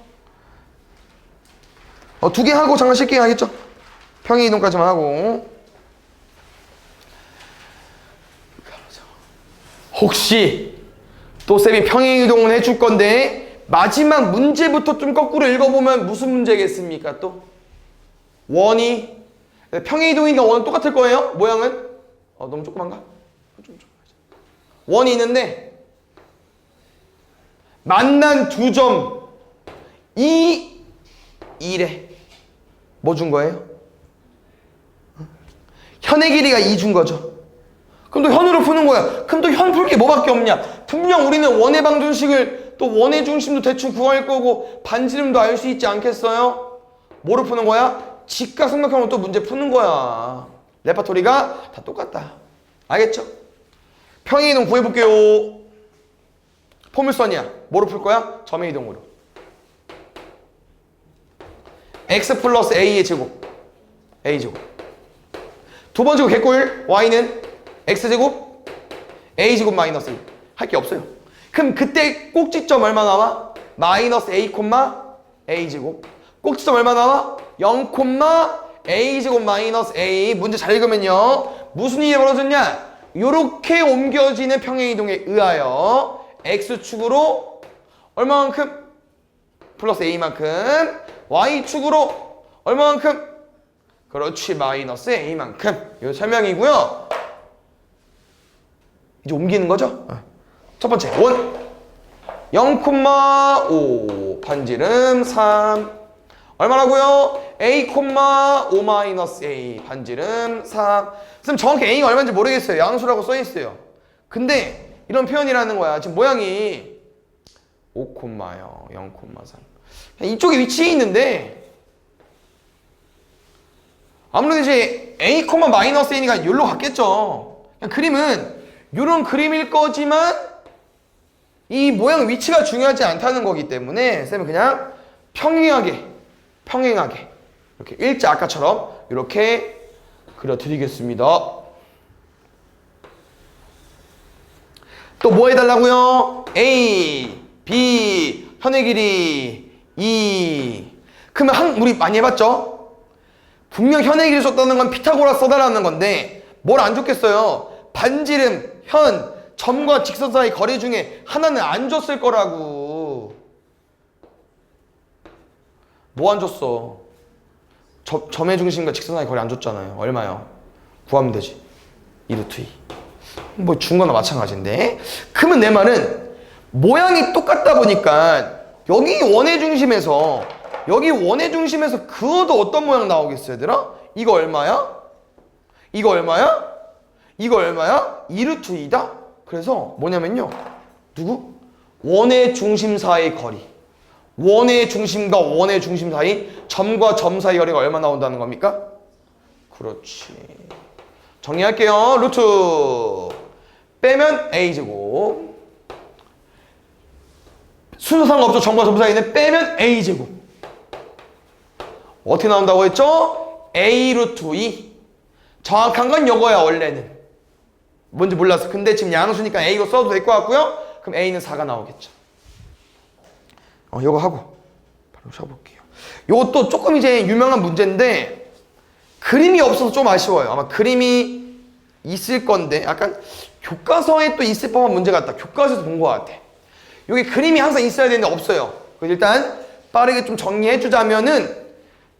두 개 하고 잠깐 쉴게요. 알겠죠? 평행 이동까지만 하고. 혹시 또 쌤이 평행이동을 해줄 건데 마지막 문제부터 좀 거꾸로 읽어보면 무슨 문제겠습니까? 또 원이 평행이동이니까 원은 똑같을 거예요. 모양은 너무 조그만가? 원이 있는데 만난 두 점 2, 1에 뭐 준 거예요? 현의 길이가 2 준 거죠. 그럼 또 현으로 푸는 거야. 그럼 또 현 풀 게 뭐밖에 없냐? 분명 우리는 원의 방정식을 또 원의 중심도 대충 구할 거고 반지름도 알 수 있지 않겠어요? 뭐로 푸는 거야? 직각삼각형으로 또 문제 푸는 거야. 레파토리가 다 똑같다. 알겠죠? 평행이동 구해볼게요. 포물선이야. 뭐로 풀 거야? 점의 이동으로. x 플러스 a의 제곱. a제곱. 두 번째 개꿀. y는 x제곱 a제곱 마이너스 1. 할 게 없어요. 그럼 그때 꼭지점 얼마 나와? 마이너스 a 콤마 a제곱. 꼭지점 얼마 나와? 0 콤마 a제곱 마이너스 a. 문제 잘 읽으면요. 무슨 일이 벌어졌냐? 요렇게 옮겨지는 평행이동에 의하여 x축으로 얼마만큼? 플러스 a만큼. y축으로 얼마만큼? 그렇지, 마이너스 a만큼. 요 설명이고요. 이제 옮기는 거죠? 첫 번째 원 0,5 반지름 3 얼마라고요? a,5 마이너스 a 반지름 3. 선생님 정확히 a가 얼마인지 모르겠어요. 양수라고 써있어요. 근데 이런 표현이라는 거야. 지금 모양이 5,0, 0,3 이쪽에 위치해 있는데 아무래도 이제 a, 마이너스 a니까 여기로 갔겠죠. 그냥 그림은 이런 그림일 거지만 이 모양 위치가 중요하지 않다는 거기 때문에 쌤은 그냥 평행하게 이렇게 일자 아까처럼 이렇게 그려드리겠습니다. 또 뭐 해달라고요? A, B, 현의 길이 2. 그러면 우리 많이 해봤죠? 분명 현의 길이 줬다는 건 피타고라스 써달라는 건데 뭘 안 줬겠어요? 반지름, 현, 점과 직선 사이 거리 중에 하나는 안 줬을 거라고. 뭐 안 줬어? 점의 중심과 직선 사이 거리 안 줬잖아요. 얼마요? 구하면 되지. 2루트 2. 뭐 준 거나 마찬가지인데. 그러면 내 말은 모양이 똑같다 보니까 여기 원의 중심에서 그어도 어떤 모양 나오겠어요, 얘들아? 이거 얼마야? 이거 얼마야? 이거 얼마야? 2루트 2다? 그래서 뭐냐면요. 누구? 원의 중심 사이의 거리. 원의 중심과 원의 중심 사이, 점과 점 사이 거리가 얼마 나온다는 겁니까? 그렇지. 정리할게요. 루트 빼면 a제곱. 순서 상관없죠. 점과 점 사이는 빼면 a제곱. 어떻게 나온다고 했죠? a 루트 2. 정확한 건 요거야 원래는. 뭔지 몰랐어. 근데 지금 양수니까 a로 써도 될 것 같고요. 그럼 a는 4가 나오겠죠. 요거 하고 바로 쳐볼게요. 요것도 조금 이제 유명한 문제인데 그림이 없어서 좀 아쉬워요. 아마 그림이 있을 건데 약간 교과서에 또 있을 법한 문제 같다. 교과서에서 본 것 같아. 여기 그림이 항상 있어야 되는데 없어요. 그래서 일단 빠르게 좀 정리해 주자면은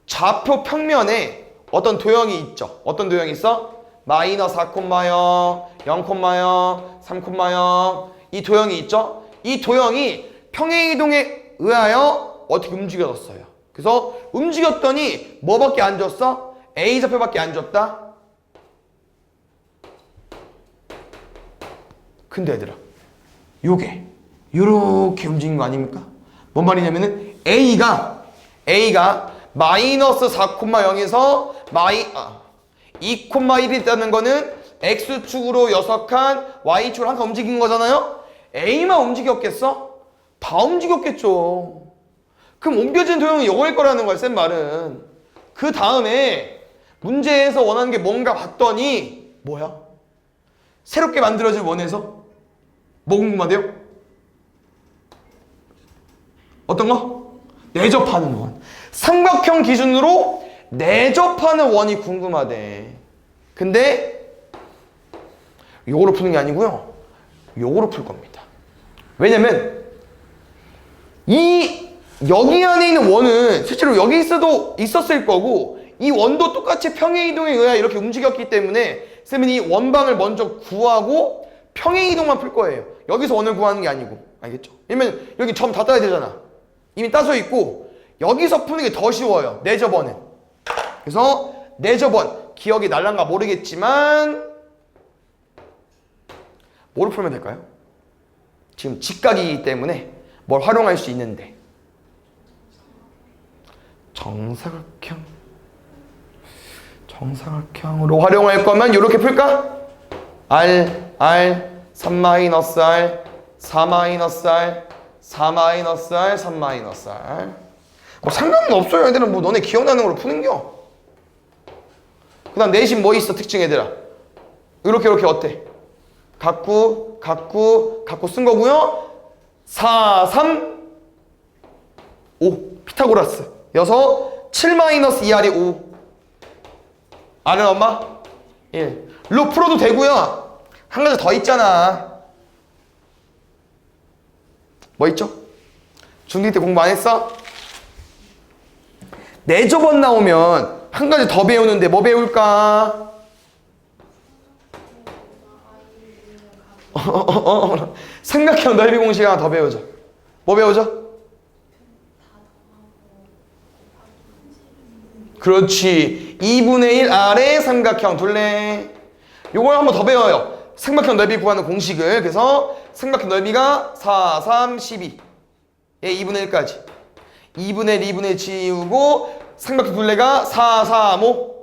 좌표 평면에 어떤 도형이 있죠. 어떤 도형이 있어? 마이너스 4,0, 0,0, 3,0 이 도형이 있죠. 이 도형이 평행이동에 의하여 어떻게 움직여졌어요. 그래서 움직였더니 뭐밖에 안 줬어? A좌표밖에 안 줬다. 근데 얘들아 요게 요렇게 움직인 거 아닙니까? 뭔 말이냐면은 A가 마이너스 4,0에서 2,1이 있다는 거는 X축으로 6칸, Y축으로 한 칸 움직인 거잖아요? A만 움직였겠어? 다 움직였겠죠. 그럼 옮겨진 도형은 이거일 거라는 거야, 쌤 말은. 그 다음에 문제에서 원하는 게 뭔가 봤더니 뭐야? 새롭게 만들어진 원에서 뭐 궁금하대요? 어떤 거? 내접하는 원. 삼각형 기준으로 내접하는 원이 궁금하대. 근데 요거로 푸는 게 아니고요. 요거로 풀 겁니다. 왜냐면 여기 안에 있는 원은 실제로 여기 있었을 거고 이 원도 똑같이 평행이동에 의해 이렇게 움직였기 때문에 쌤은 이 원방을 먼저 구하고 평행이동만 풀 거예요. 여기서 원을 구하는 게 아니고. 알겠죠? 왜냐면 여기 점 다 따야 되잖아. 이미 따져 있고 여기서 푸는 게 더 쉬워요. 내저번은. 그래서 내저번 기억이 날란가 모르겠지만 뭐를 풀면 될까요? 지금 직각이기 때문에 뭘 활용할 수 있는데 정사각형으로 활용할 거면 이렇게 풀까? R, 3-R, 4-R, 4-R, 3-R. 뭐 상관은 없어요. 애들은 뭐 너네 기억나는 걸로 푸는겨. 그 다음 내신 뭐 있어? 특징 얘들아. 이렇게 어때? 각구 쓴 거고요. 4, 3, 5 피타고라스. 여서 7-2R이 5. R은 엄마? 1. 로 풀어도 되고요. 한 가지 더 있잖아. 뭐 있죠? 중2 때 공부 안 했어? 내저번 나오면 한 가지 더 배우는데 뭐 배울까? 삼각형 넓이 공식 하나 더 배우죠. 뭐 배우죠? 그렇지. 2분의 1 R의 삼각형 둘레. 요걸 한번 더 배워요. 삼각형 넓이 구하는 공식을. 그래서 삼각형 넓이가 4, 3, 12. 예, 2분의 1까지. 2분의 1, 2분의 1 지우고 삼각형 둘레가 4, 3, 5,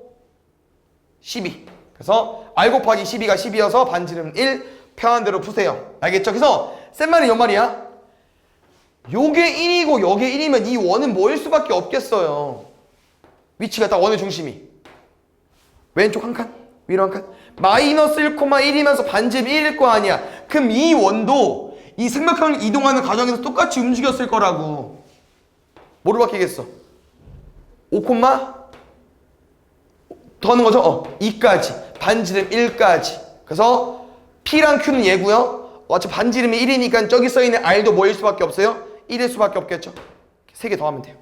12. 그래서 R 곱하기 12가 10이어서 반지름 1. 편한 대로 푸세요. 알겠죠? 그래서 쌤 말이 요 말이야. 요게 1이고 요게 1이면 이 원은 뭐일 수밖에 없겠어요. 위치가 딱 원의 중심이. 왼쪽 한 칸, 위로 한 칸. 마이너스 1,1이면서 반지름 1일 거 아니야. 그럼 이 원도 이 삼각형을 이동하는 과정에서 똑같이 움직였을 거라고. 뭐로 바뀌겠어? 5, 더 하는 거죠? 2까지. 반지름 1까지. 그래서 P랑 Q는 얘고요. 어차피 반지름이 1이니까 저기 써있는 R도 뭐일 수밖에 없어요? 1일 수밖에 없겠죠. 3개 더 하면 돼요.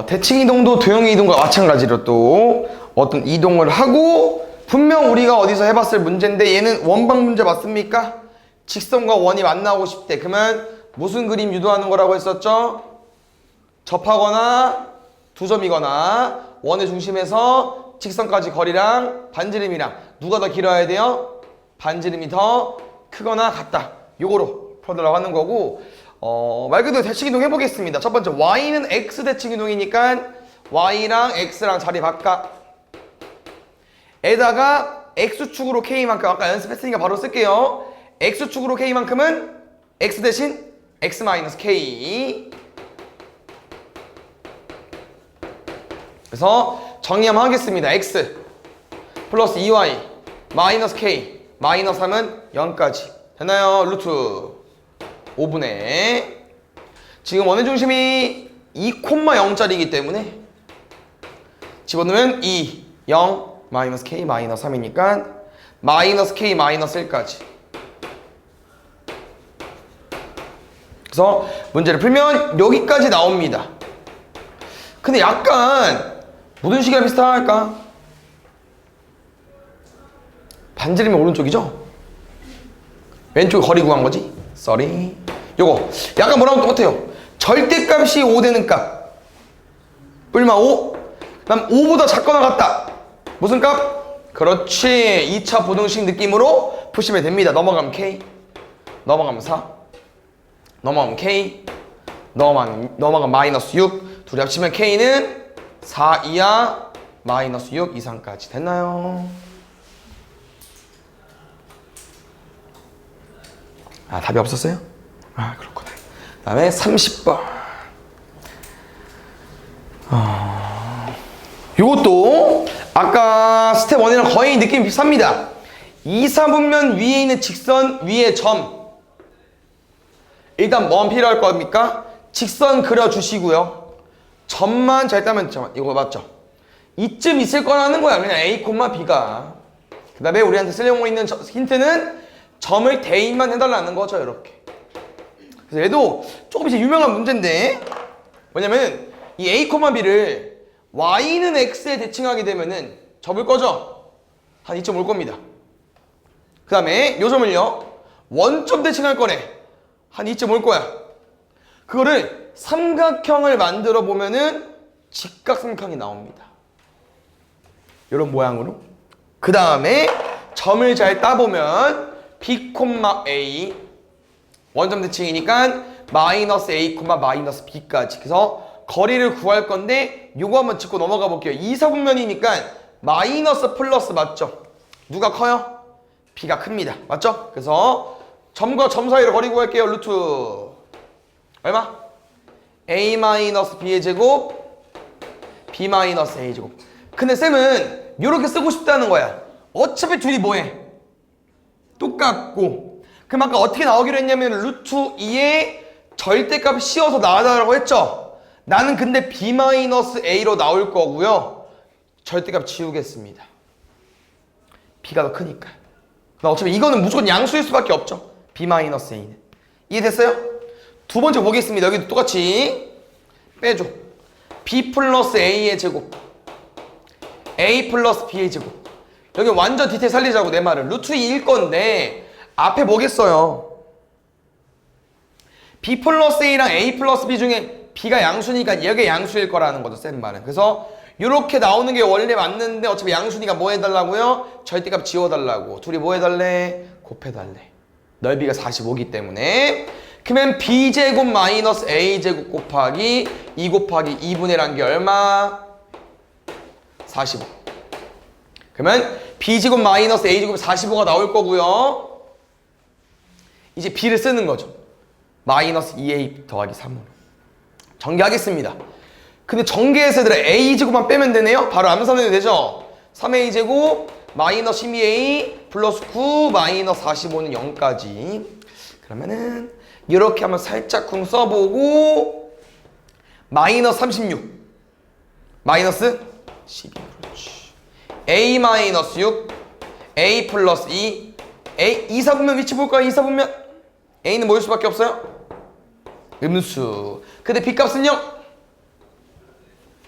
대칭 이동도 도형 이동과 마찬가지로 또 어떤 이동을 하고 분명 우리가 어디서 해봤을 문제인데 얘는 원방 문제 맞습니까? 직선과 원이 만나고 싶대. 그러면 무슨 그림 유도하는 거라고 했었죠? 접하거나 두 점이거나 원의 중심에서 직선까지 거리랑 반지름이랑 누가 더 길어야 돼요? 반지름이 더 크거나 같다. 요거로 풀어달라고 하는 거고 말 그대로 대칭이동 해보겠습니다. 첫 번째 Y는 X 대칭이동이니까 Y랑 X랑 자리 바꿔. 에다가 X축으로 K만큼 아까 연습했으니까 바로 쓸게요. X축으로 K만큼은 X 대신 X-K. 그래서 정리 한번 하겠습니다. X 플러스 2Y 마이너스 K 마이너스 3은 0까지 됐나요? 루트 5분의 지금 원의 중심이 2,0짜리이기 때문에 집어넣으면 2, 0, 마이너스 K 마이너스 3이니까 마이너스 K 마이너스 1까지. 그래서 문제를 풀면 여기까지 나옵니다. 근데 약간 모든 시기랑 비슷할까? 반지름이 오른쪽이죠? 왼쪽 거리 구한 거지? 쏘리. 요거 약간 뭐랑 똑같아요. 절대값이 5 되는 값 뿔마 5. 그 다음 5보다 작거나 같다. 무슨 값? 그렇지. 2차 부등식 느낌으로 푸시면 됩니다. 넘어가면 K, 넘어가면 4, 넘어가면 K, 넘어가면 마이너스 6. 둘이 합치면 K는 4 이하 마이너스 6 이상까지 됐나요? 아, 답이 없었어요? 아, 그렇구나. 그 다음에 30번. 요것도 아까 스텝 1이랑 거의 느낌이 비슷합니다. 2, 4분면 위에 있는 직선, 위에 점. 일단 뭐만 필요할 겁니까? 직선 그려주시고요. 점만 잘 따면 이거 맞죠? 이쯤 있을 거라는 거야. 그냥 A, B가. 그 다음에 우리한테 쓰려고 있는 힌트는 점을 대입만 해달라는 거죠. 이렇게. 그래서 얘도 조금 이제 유명한 문제인데 뭐냐면 이 a, b를 y는 x에 대칭하게 되면은 접을 거죠. 한 2점 올 겁니다. 그 다음에 요 점을요 원점 대칭할 거네. 한 2점 올 거야. 그거를 삼각형을 만들어 보면은 직각삼각형이 나옵니다. 이런 모양으로. 그 다음에 점을 잘 따보면 b, a 원점 대칭이니까 마이너스 a, 마이너스 b까지. 그래서 거리를 구할 건데 요거 한번 짚고 넘어가 볼게요. 이사분면이니까 마이너스 플러스 맞죠? 누가 커요? b가 큽니다. 맞죠? 그래서 점과 점 사이로 거리 구할게요. 루트 얼마? a 마이너스 b의 제곱 b 마이너스 a 제곱. 근데 쌤은 요렇게 쓰고 싶다는 거야. 어차피 둘이 뭐해? 똑같고. 그럼 아까 어떻게 나오기로 했냐면 루트 2에 절대값 씌워서 나와달라고 했죠? 나는 근데 b-a로 나올 거고요. 절대값 지우겠습니다. b가 더 크니까. 어차피 이거는 무조건 양수일 수밖에 없죠. b-a는. 이해됐어요? 두 번째 보겠습니다. 여기도 똑같이 빼줘. b 플러스 a의 제곱 a 플러스 b의 제곱. 여기 완전 디테일 살리자고 내 말을. 루트 2일 건데 앞에 뭐겠어요? b 플러스 a랑 a 플러스 b 중에 b가 양수니까 여기 양수일 거라는 거죠. 쌤 말은. 그래서 이렇게 나오는 게 원래 맞는데 어차피 양수니까 뭐 해달라고요? 절대값 지워달라고. 둘이 뭐 해달래? 곱해달래. 넓이가 45기 때문에. 그러면 b제곱 마이너스 a제곱 곱하기 2 곱하기 2분의 1한 게 얼마? 45. 그러면 b제곱 마이너스 a제곱 45가 나올 거고요. 이제 b를 쓰는 거죠. 마이너스 2a 더하기 3으로. 전개하겠습니다. 근데 전개해서 얘들아 a제곱만 빼면 되네요. 바로 암산해도 되죠. 3a제곱 마이너스 12a 플러스 9 마이너스 45는 0까지. 그러면은 이렇게 한번 살짝 쿵 써보고 마이너스 36 마이너스 12. 그렇지. a 마이너스 6 a 플러스 2 a 이사분면 위치 볼까요? 이사분면 a는 뭐일 수밖에 없어요? 음수. 근데 b값은요?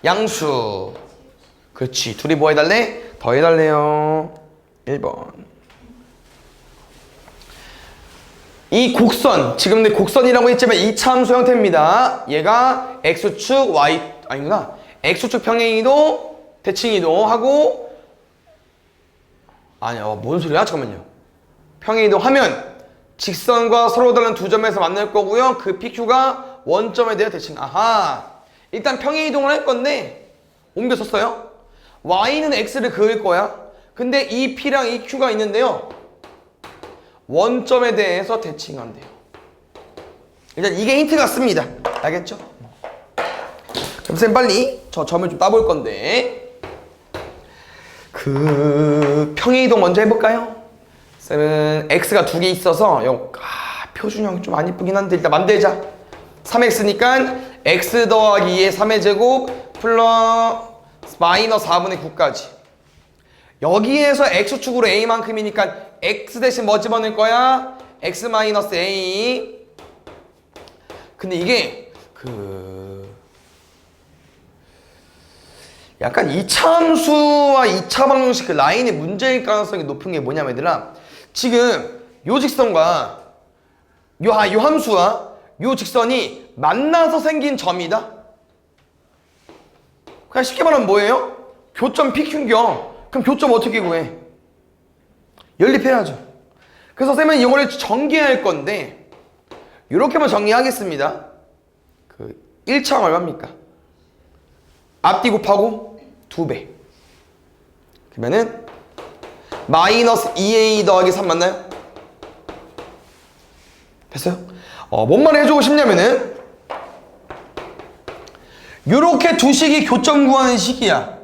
양수. 그렇지. 둘이 뭐 해달래? 더 해달래요. 1번. 이 곡선, 지금 내 곡선이라고 했지만 2차 함수 형태입니다. 얘가 x축 y 아니구나. x축 평행이도 대칭이도 하고 아니야. 뭔 소리야? 잠깐만요. 평행이도 하면 직선과 서로 다른 두 점에서 만날 거고요. 그 PQ가 원점에 대해 대칭. 아하. 일단 평행이동을 할 건데 옮겨 썼어요. Y는 X를 그을 거야. 근데 이 P랑 이 Q가 있는데요. 원점에 대해서 대칭한대요. 일단 이게 힌트 같습니다. 알겠죠? 그럼 쌤 빨리 저 점을 좀 따볼 건데 그 평행이동 먼저 해볼까요? 쌤은 X가 두 개 있어서 표준형이 좀 안 이쁘긴 한데 일단 만들자. 3X니까 X 더하기 2의 3의 제곱 플러스 마이너스 4분의 9까지. 여기에서 X축으로 A만큼이니까 X 대신 뭐 집어넣을 거야? X 마이너스 A. 근데 이게 약간 2차 함수와 2차 방정식 그 라인의 문제일 가능성이 높은 게 뭐냐면 얘들아 지금 요 직선과 요 함수와 요 직선이 만나서 생긴 점이다. 그냥 쉽게 말하면 뭐예요? 교점 PQ인겨. 그럼 교점 어떻게 구해? 연립해야죠. 그래서 쌤은 이거를 전개할 건데 이렇게만 정리하겠습니다. 그 1차항 얼마입니까? 앞뒤 곱하고 2배. 그러면은 마이너스 2a 더하기 3 맞나요? 됐어요? 뭔 말 해주고 싶냐면은 요렇게 두 식이 교점 구하는 식이야.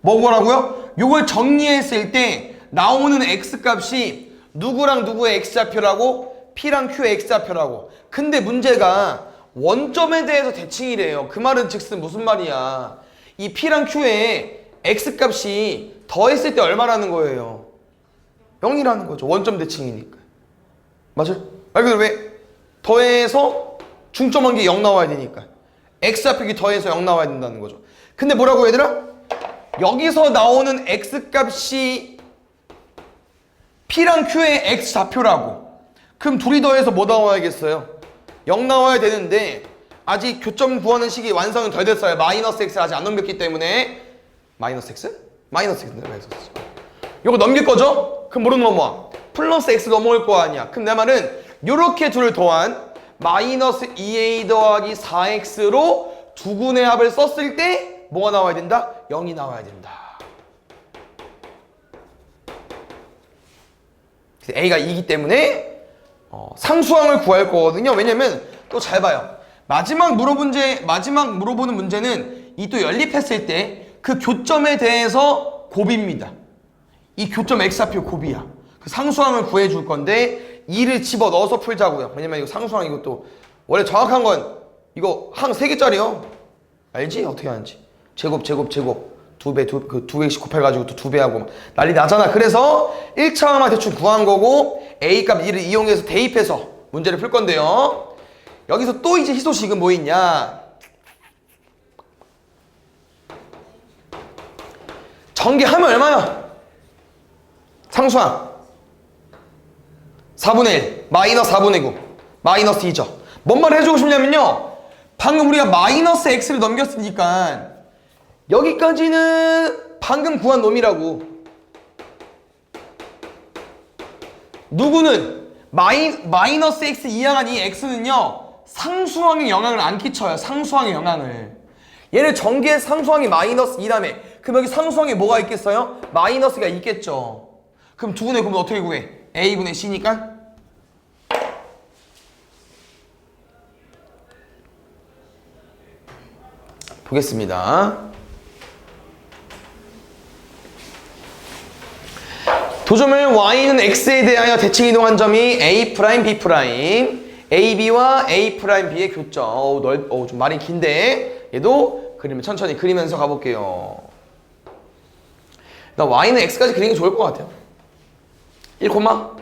뭐라고요? 요걸 정리했을 때 나오는 x값이 누구랑 누구의 x좌표라고? p랑 q의 x좌표라고. 근데 문제가 원점에 대해서 대칭이래요. 그 말은 즉슨 무슨 말이야? 이 p랑 q의 x값이 더했을 때 얼마라는 거예요? 0이라는 거죠. 원점 대칭이니까. 맞아요? 말 그대로 왜? 더해서 중점한 게 0 나와야 되니까. x 합격이 더해서 0 나와야 된다는 거죠. 근데 뭐라고 얘들아? 여기서 나오는 x 값이 P랑 Q의 x 좌표라고. 그럼 둘이 더해서 뭐 나와야겠어요? 0 나와야 되는데 아직 교점 구하는 식이 완성은 덜 됐어요. 마이너스 x를 아직 안 넘겼기 때문에 마이너스 x? 마이너스 x인데 마이너스 x. 요거 넘길 거죠? 그럼 뭐로 넘어와? 플러스 x 넘어올 거 아니야. 그럼 내 말은 요렇게 둘을 더한 마이너스 2a 더하기 4x로 두 군의 합을 썼을 때 뭐가 나와야 된다? 0이 나와야 된다. a가 2이기 때문에 상수항을 구할 거거든요. 왜냐면 또 잘 봐요. 마지막 물어보는 문제는 이 또 연립했을 때 그 교점에 대해서 곱입니다. 이 교점 x좌표 곱이야. 그 상수항을 구해줄 건데 2를 집어넣어서 풀자고요. 왜냐면 이거 상수항 이것도 원래 정확한 건 이거 항 3개짜리요. 알지? 어떻게 하는지. 제곱 두 개씩 곱해가지고 또 2배하고 난리 나잖아. 그래서 1차만 대충 구한 거고 A값 2를 이용해서 대입해서 문제를 풀 건데요. 여기서 또 이제 희소식은 뭐 있냐? 전개하면 얼마야? 상수항 4분의 1 마이너스 4분의 9 마이너스 2죠. 뭔 말을 해주고 싶냐면요, 방금 우리가 마이너스 x를 넘겼으니까 여기까지는 방금 구한 놈이라고. 누구는 마이너스 x 이항한 이 x는요 상수항에 영향을 안 끼쳐요. 상수항에 영향을. 얘를 전개해 상수항이 마이너스 2라며. 그럼 여기 상수항에 뭐가 있겠어요? 마이너스가 있겠죠. 그럼 두 분의 곱은 어떻게 구해? a분의 c니까 보겠습니다. 도점을 y는 x에 대하여 대칭 이동한 점이 a', b', ab와 a', b의 교점. 좀 말이 긴데 얘도 그리면 천천히 그리면서 가볼게요. 나 y는 x까지 그리는 게 좋을 것 같아요. 1,5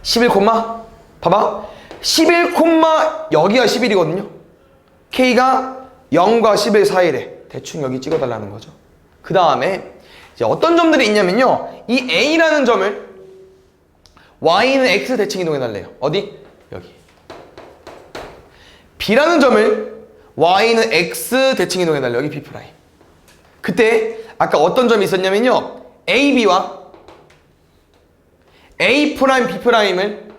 11, 봐봐. 11, 여기가 11이거든요. k가 0과 11 사이래. 대충 여기 찍어달라는 거죠. 그 다음에 이제 어떤 점들이 있냐면요, 이 a라는 점을 y는 x 대칭 이동해달래요. 어디? 여기. b라는 점을 y는 x 대칭 이동해달래요. 여기 b'. 그때 아까 어떤 점이 있었냐면요, ab와 a', b'을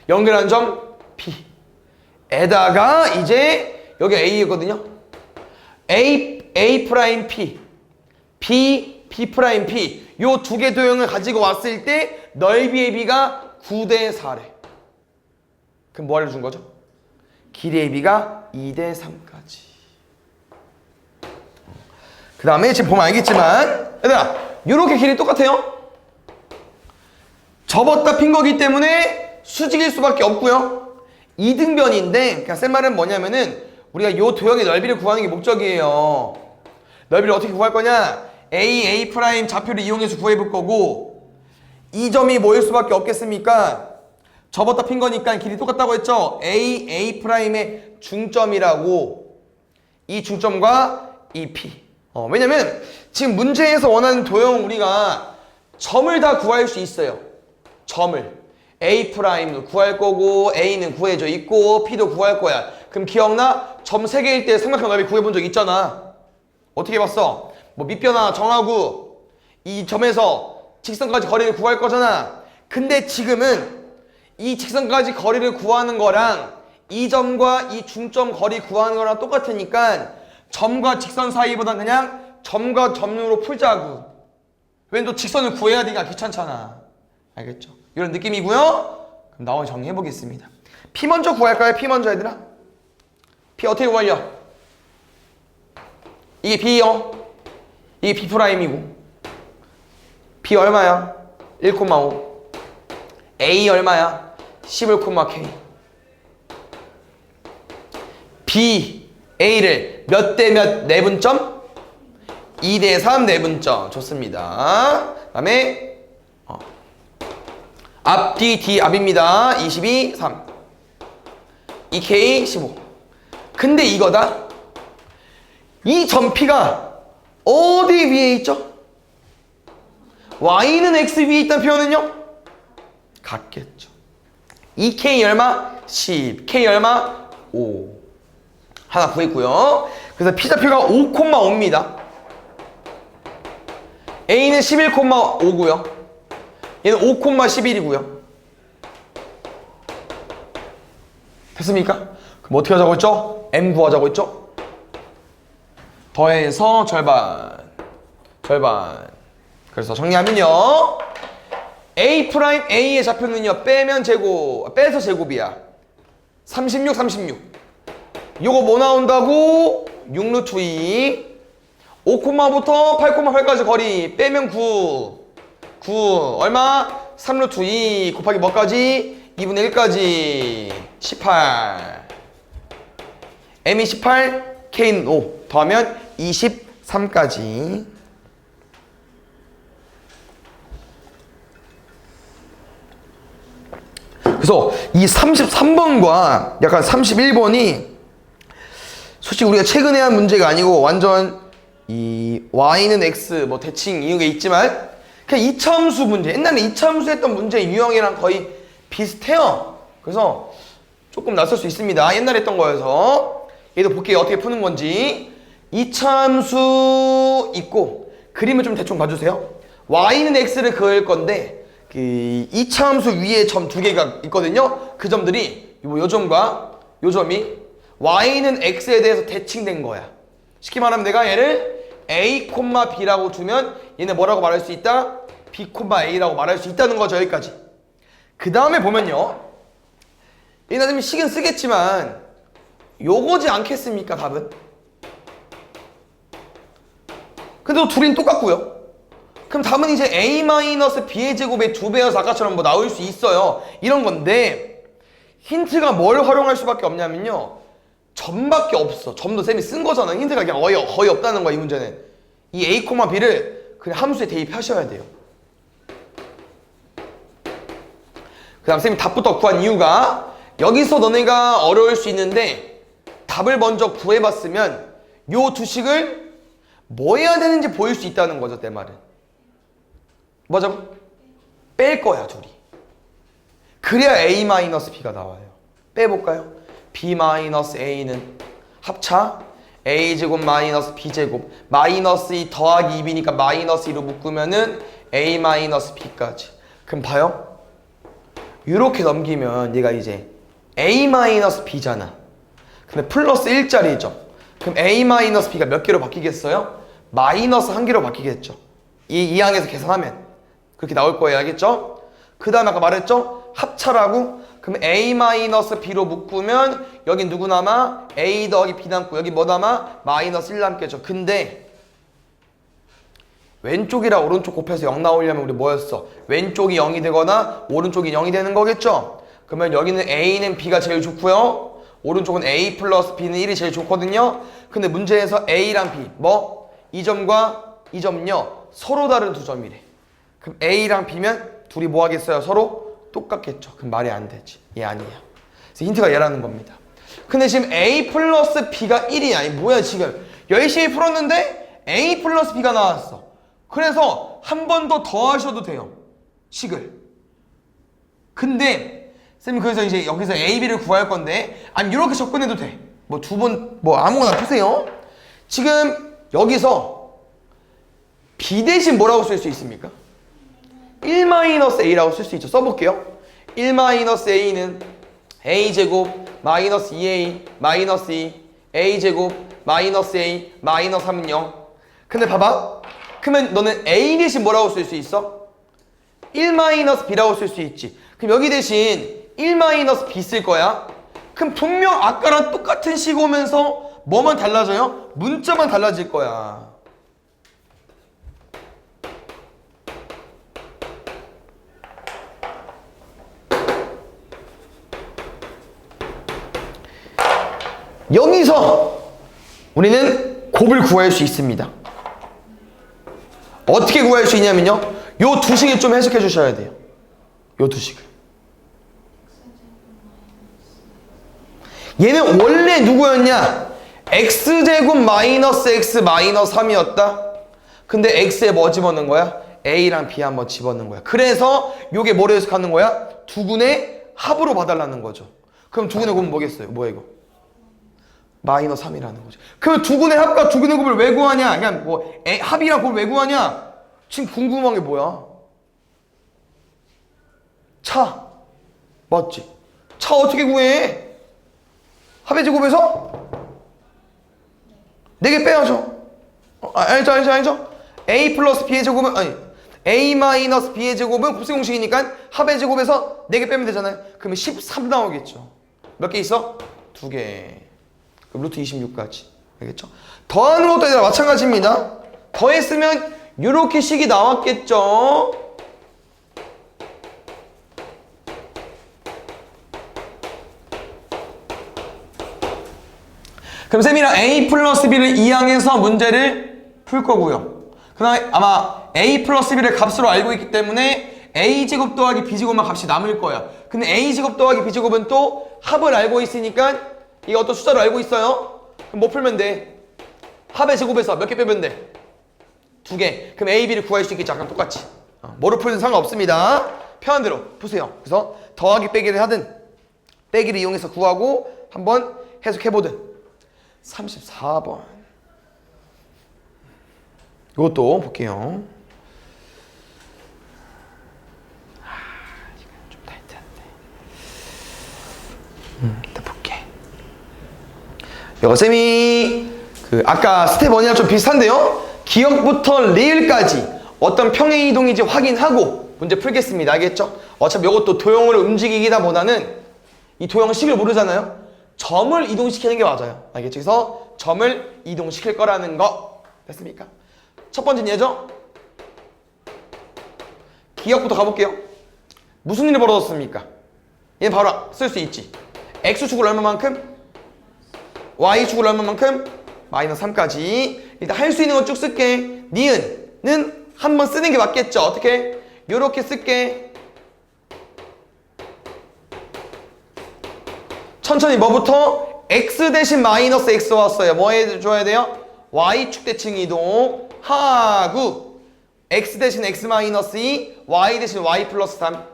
연결한 점 P 에다가 이제 여기 A거든요. A', P, B, P' 요 두 개 도형을 가지고 왔을 때 넓이 AB가 9대 4래. 그럼 뭐 알려준 거죠? 길이 AB가 2대 3까지. 그 다음에 지금 보면 알겠지만 얘들아 요렇게 길이 똑같아요. 접었다 핀 거기 때문에 수직일 수밖에 없고요. 이등변인데, 그러니까 센 말은 뭐냐면은 우리가 요 도형의 넓이를 구하는 게 목적이에요. 넓이를 어떻게 구할 거냐? A' 좌표를 이용해서 구해볼 거고, 이 점이 뭐일 수밖에 없겠습니까? 접었다 핀 거니까 길이 똑같다고 했죠? A'의 중점이라고. 이 중점과 이 P. 왜냐면 지금 문제에서 원하는 도형은 우리가 점을 다 구할 수 있어요. 점을. A'도 구할 거고 A는 구해져 있고 P도 구할 거야. 그럼 기억나? 점 3개일 때 삼각형 넓이 구해본 적 있잖아. 어떻게 봤어? 뭐 밑변화 정하고 이 점에서 직선까지 거리를 구할 거잖아. 근데 지금은 이 직선까지 거리를 구하는 거랑 이 점과 이 중점 거리 구하는 거랑 똑같으니까 점과 직선 사이보단 그냥 점과 점으로 풀자고. 왜냐면 또 직선을 구해야 되니까 귀찮잖아. 알겠죠? 이런 느낌이고요. 그럼 나머지 정리해 보겠습니다. P 먼저 구할까요? P 먼저 얘들아. P 어떻게 구하려? 이게 B요. 이게 B'이고. P 얼마야? 1,5. A 얼마야? 11,K. B, A를 몇 대 몇 내분점? 2대 3 내분점. 좋습니다. 그 다음에 앞뒤 D 앞입니다. 22, 3. 2K 15. 근데 이거다. 이 점 P가 어디 위에 있죠? Y는 X 위에 있다는 표현은요? 같겠죠. 2K 얼마? 10. K 얼마? 5. 하나 구했고요. 그래서 P좌표가 5,5입니다. A는 11,5고요. 얘는 5,11이고요. 됐습니까? 그럼 어떻게 하자고 했죠? M 구하자고 했죠? 더해서 절반. 그래서 정리하면요. A 프라임 A의 좌표는요. 빼서 제곱이야. 36, 36. 요거 뭐 나온다고? 6루트 2. 5,부터 8,8까지 거리 빼면 9. 9 얼마? 3루트 2 곱하기 뭐까지? 2분의 1까지 18. M이 18, K는 5 더하면 23까지. 그래서 이 33번과 약간 31번이 솔직히 우리가 최근에 한 문제가 아니고 완전 이 Y는 X 뭐 대칭 이유가 있지만 그냥 이차함수 문제, 옛날에 이차함수 했던 문제 유형이랑 거의 비슷해요. 그래서 조금 낯설 수 있습니다. 옛날에 했던 거여서. 얘도 볼게요. 어떻게 푸는 건지. 이차함수 있고 그림을 좀 대충 봐주세요. Y는 X를 그을 건데 그 이차함수 위에 점 두 개가 있거든요. 그 점들이 요 점과 요 점이 Y는 X에 대해서 대칭된 거야. 쉽게 말하면 내가 얘를 A, B라고 두면 얘는 뭐라고 말할 수 있다? B, A라고 말할 수 있다는 거죠. 여기까지. 그 다음에 보면요. 얘는 식은 쓰겠지만 요거지 않겠습니까? 답은. 근데 둘이 똑같고요. 그럼 답은 이제 A-B의 제곱의 2배여서 아까처럼 뭐 나올 수 있어요. 이런 건데 힌트가 뭘 활용할 수밖에 없냐면요. 점밖에 없어. 점도 쌤이 쓴 거잖아. 힌트가 그냥 거의 없다는 거야. 이 문제는. 이 A, B를 그냥 함수에 대입하셔야 돼요. 그 다음 쌤이 답부터 구한 이유가 여기서 너네가 어려울 수 있는데 답을 먼저 구해봤으면 요 두 식을 뭐 해야 되는지 보일 수 있다는 거죠. 내 말은. 뭐죠? 뺄 거야 둘이. 그래야 A-B가 나와요. 빼볼까요? B-A는 합차 A제곱 마이너스 B제곱 마이너스 2 더하기 2B니까 마이너스 2로 묶으면은 A-B까지. 그럼 봐요. 이렇게 넘기면 얘가 이제 A-B잖아. 근데 플러스 1짜리죠. 그럼 A-B가 몇 개로 바뀌겠어요? 마이너스 1개로 바뀌겠죠. 이 항에서 계산하면 그렇게 나올 거예요. 알겠죠? 그 다음에 아까 말했죠? 합차라고? 그럼 A-B로 묶으면 여기 누구 남아? A 더하기 B 남고 여기 뭐 남아? 마이너스 1 남겠죠. 근데 왼쪽이랑 오른쪽 곱해서 0 나오려면 우리 뭐였어? 왼쪽이 0이 되거나 오른쪽이 0이 되는 거겠죠? 그러면 여기는 A는 B가 제일 좋고요. 오른쪽은 A 플러스 B는 1이 제일 좋거든요. 근데 문제에서 A랑 B 뭐? 이 점과 이 점요 서로 다른 두 점이래. 그럼 A랑 B면 둘이 뭐 하겠어요? 서로 똑같겠죠. 그럼 말이 안 되지. 얘 아니야. 그래서 힌트가 얘라는 겁니다. 근데 지금 A 플러스 B가 1이 아니 뭐야 지금 열심히 풀었는데 A 플러스 B가 나왔어. 그래서 한 번 더 더하셔도 돼요. 식을. 근데 쌤이 그래서 이제 여기서 A, B를 구할 건데 아니 이렇게 접근해도 돼. 뭐 두 번 뭐 아무거나 푸세요. 지금 여기서 B 대신 뭐라고 쓸 수 있습니까? 1-A라고 쓸 수 있죠. 써볼게요. 1-A는 A제곱 마이너스 2A 마이너스 2 A제곱 마이너스 A 마이너스 3은 0. 근데 봐봐. 그러면 너는 A 대신 뭐라고 쓸 수 있어? 1-B라고 쓸 수 있지. 그럼 여기 대신 1-B 쓸 거야. 그럼 분명 아까랑 똑같은 식 오면서 뭐만 달라져요? 문자만 달라질 거야. 여기서 우리는 곱을 구할 수 있습니다. 어떻게 구할 수 있냐면요. 요 두 식을 좀 해석해 주셔야 돼요. 요 두 식을. 얘는 원래 누구였냐? x제곱 마이너스 x 마이너스 3이었다. 근데 x에 뭐 집어넣는 거야? a랑 b 한번 집어넣는 거야. 그래서 요게 뭐로 해석하는 거야? 두근의 합으로 봐달라는 거죠. 그럼 두근의 곱은 뭐겠어요? 뭐야 이거? 마이너스 3이라는 거죠. 그럼 두근의 합과 두근의 곱을 왜 구하냐? 그냥 뭐 합이랑 곱을 왜 구하냐? 지금 궁금한 게 뭐야? 차. 맞지? 차 어떻게 구해? 합의 제곱에서 4개 빼야죠. 알죠? a 플러스 b의 제곱은 아니 a 마이너스 b의 제곱은 곱셈 공식이니까 합의 제곱에서 4개 빼면 되잖아요. 그러면 13 나오겠죠. 몇 개 있어? 2개. 그럼 루트 26까지. 알겠죠? 더하는 것도 얘들아 마찬가지입니다. 더했으면 이렇게 식이 나왔겠죠. 그럼 쌤이랑 a 플러스 b를 이항해서 문제를 풀 거고요. 그 다음에 아마 a 플러스 b를 값으로 알고 있기 때문에 a제곱 더하기 b제곱만 값이 남을 거야. 근데 a제곱 더하기 b제곱은 또 합을 알고 있으니까 이거 어떤 숫자로 알고 있어요? 그럼 뭐 풀면 돼? 합의 제곱에서 몇 개 빼면 돼? 2개. 그럼 a, b를 구할 수 있겠지. 아까 똑같이. 뭐로 풀든 상관없습니다. 편한 대로 푸세요. 그래서 더하기 빼기를 하든 빼기를 이용해서 구하고 한번 해석해보든. 34번. 이것도 볼게요. 이건 좀 타이트한데. 일단 볼게. 이거 쌤이 아까 스텝 1이랑 좀 비슷한데요. 기억부터 리을까지 어떤 평행 이동인지 확인하고 문제 풀겠습니다. 알겠죠? 어차피 이것도 도형으로 움직이기다 보다는 이 도형식을 모르잖아요. 점을 이동시키는 게 맞아요. 알겠죠? 그래서 점을 이동시킬 거라는 거 됐습니까? 첫 번째는 얘죠? 기억부터 가볼게요. 무슨 일이 벌어졌습니까? 얘는 바로 쓸 수 있지. x축을 얼마만큼? y축을 얼마만큼? 마이너스 3까지. 일단 할 수 있는 건 쭉 쓸게. 니은은 한번 쓰는 게 맞겠죠? 어떻게? 요렇게 쓸게. 천천히 뭐부터? x 대신 마이너스 x 왔어요. 뭐 해줘야 돼요? y축 대칭 이동 하고 x 대신 x 마이너스 2 y 대신 y 플러스 3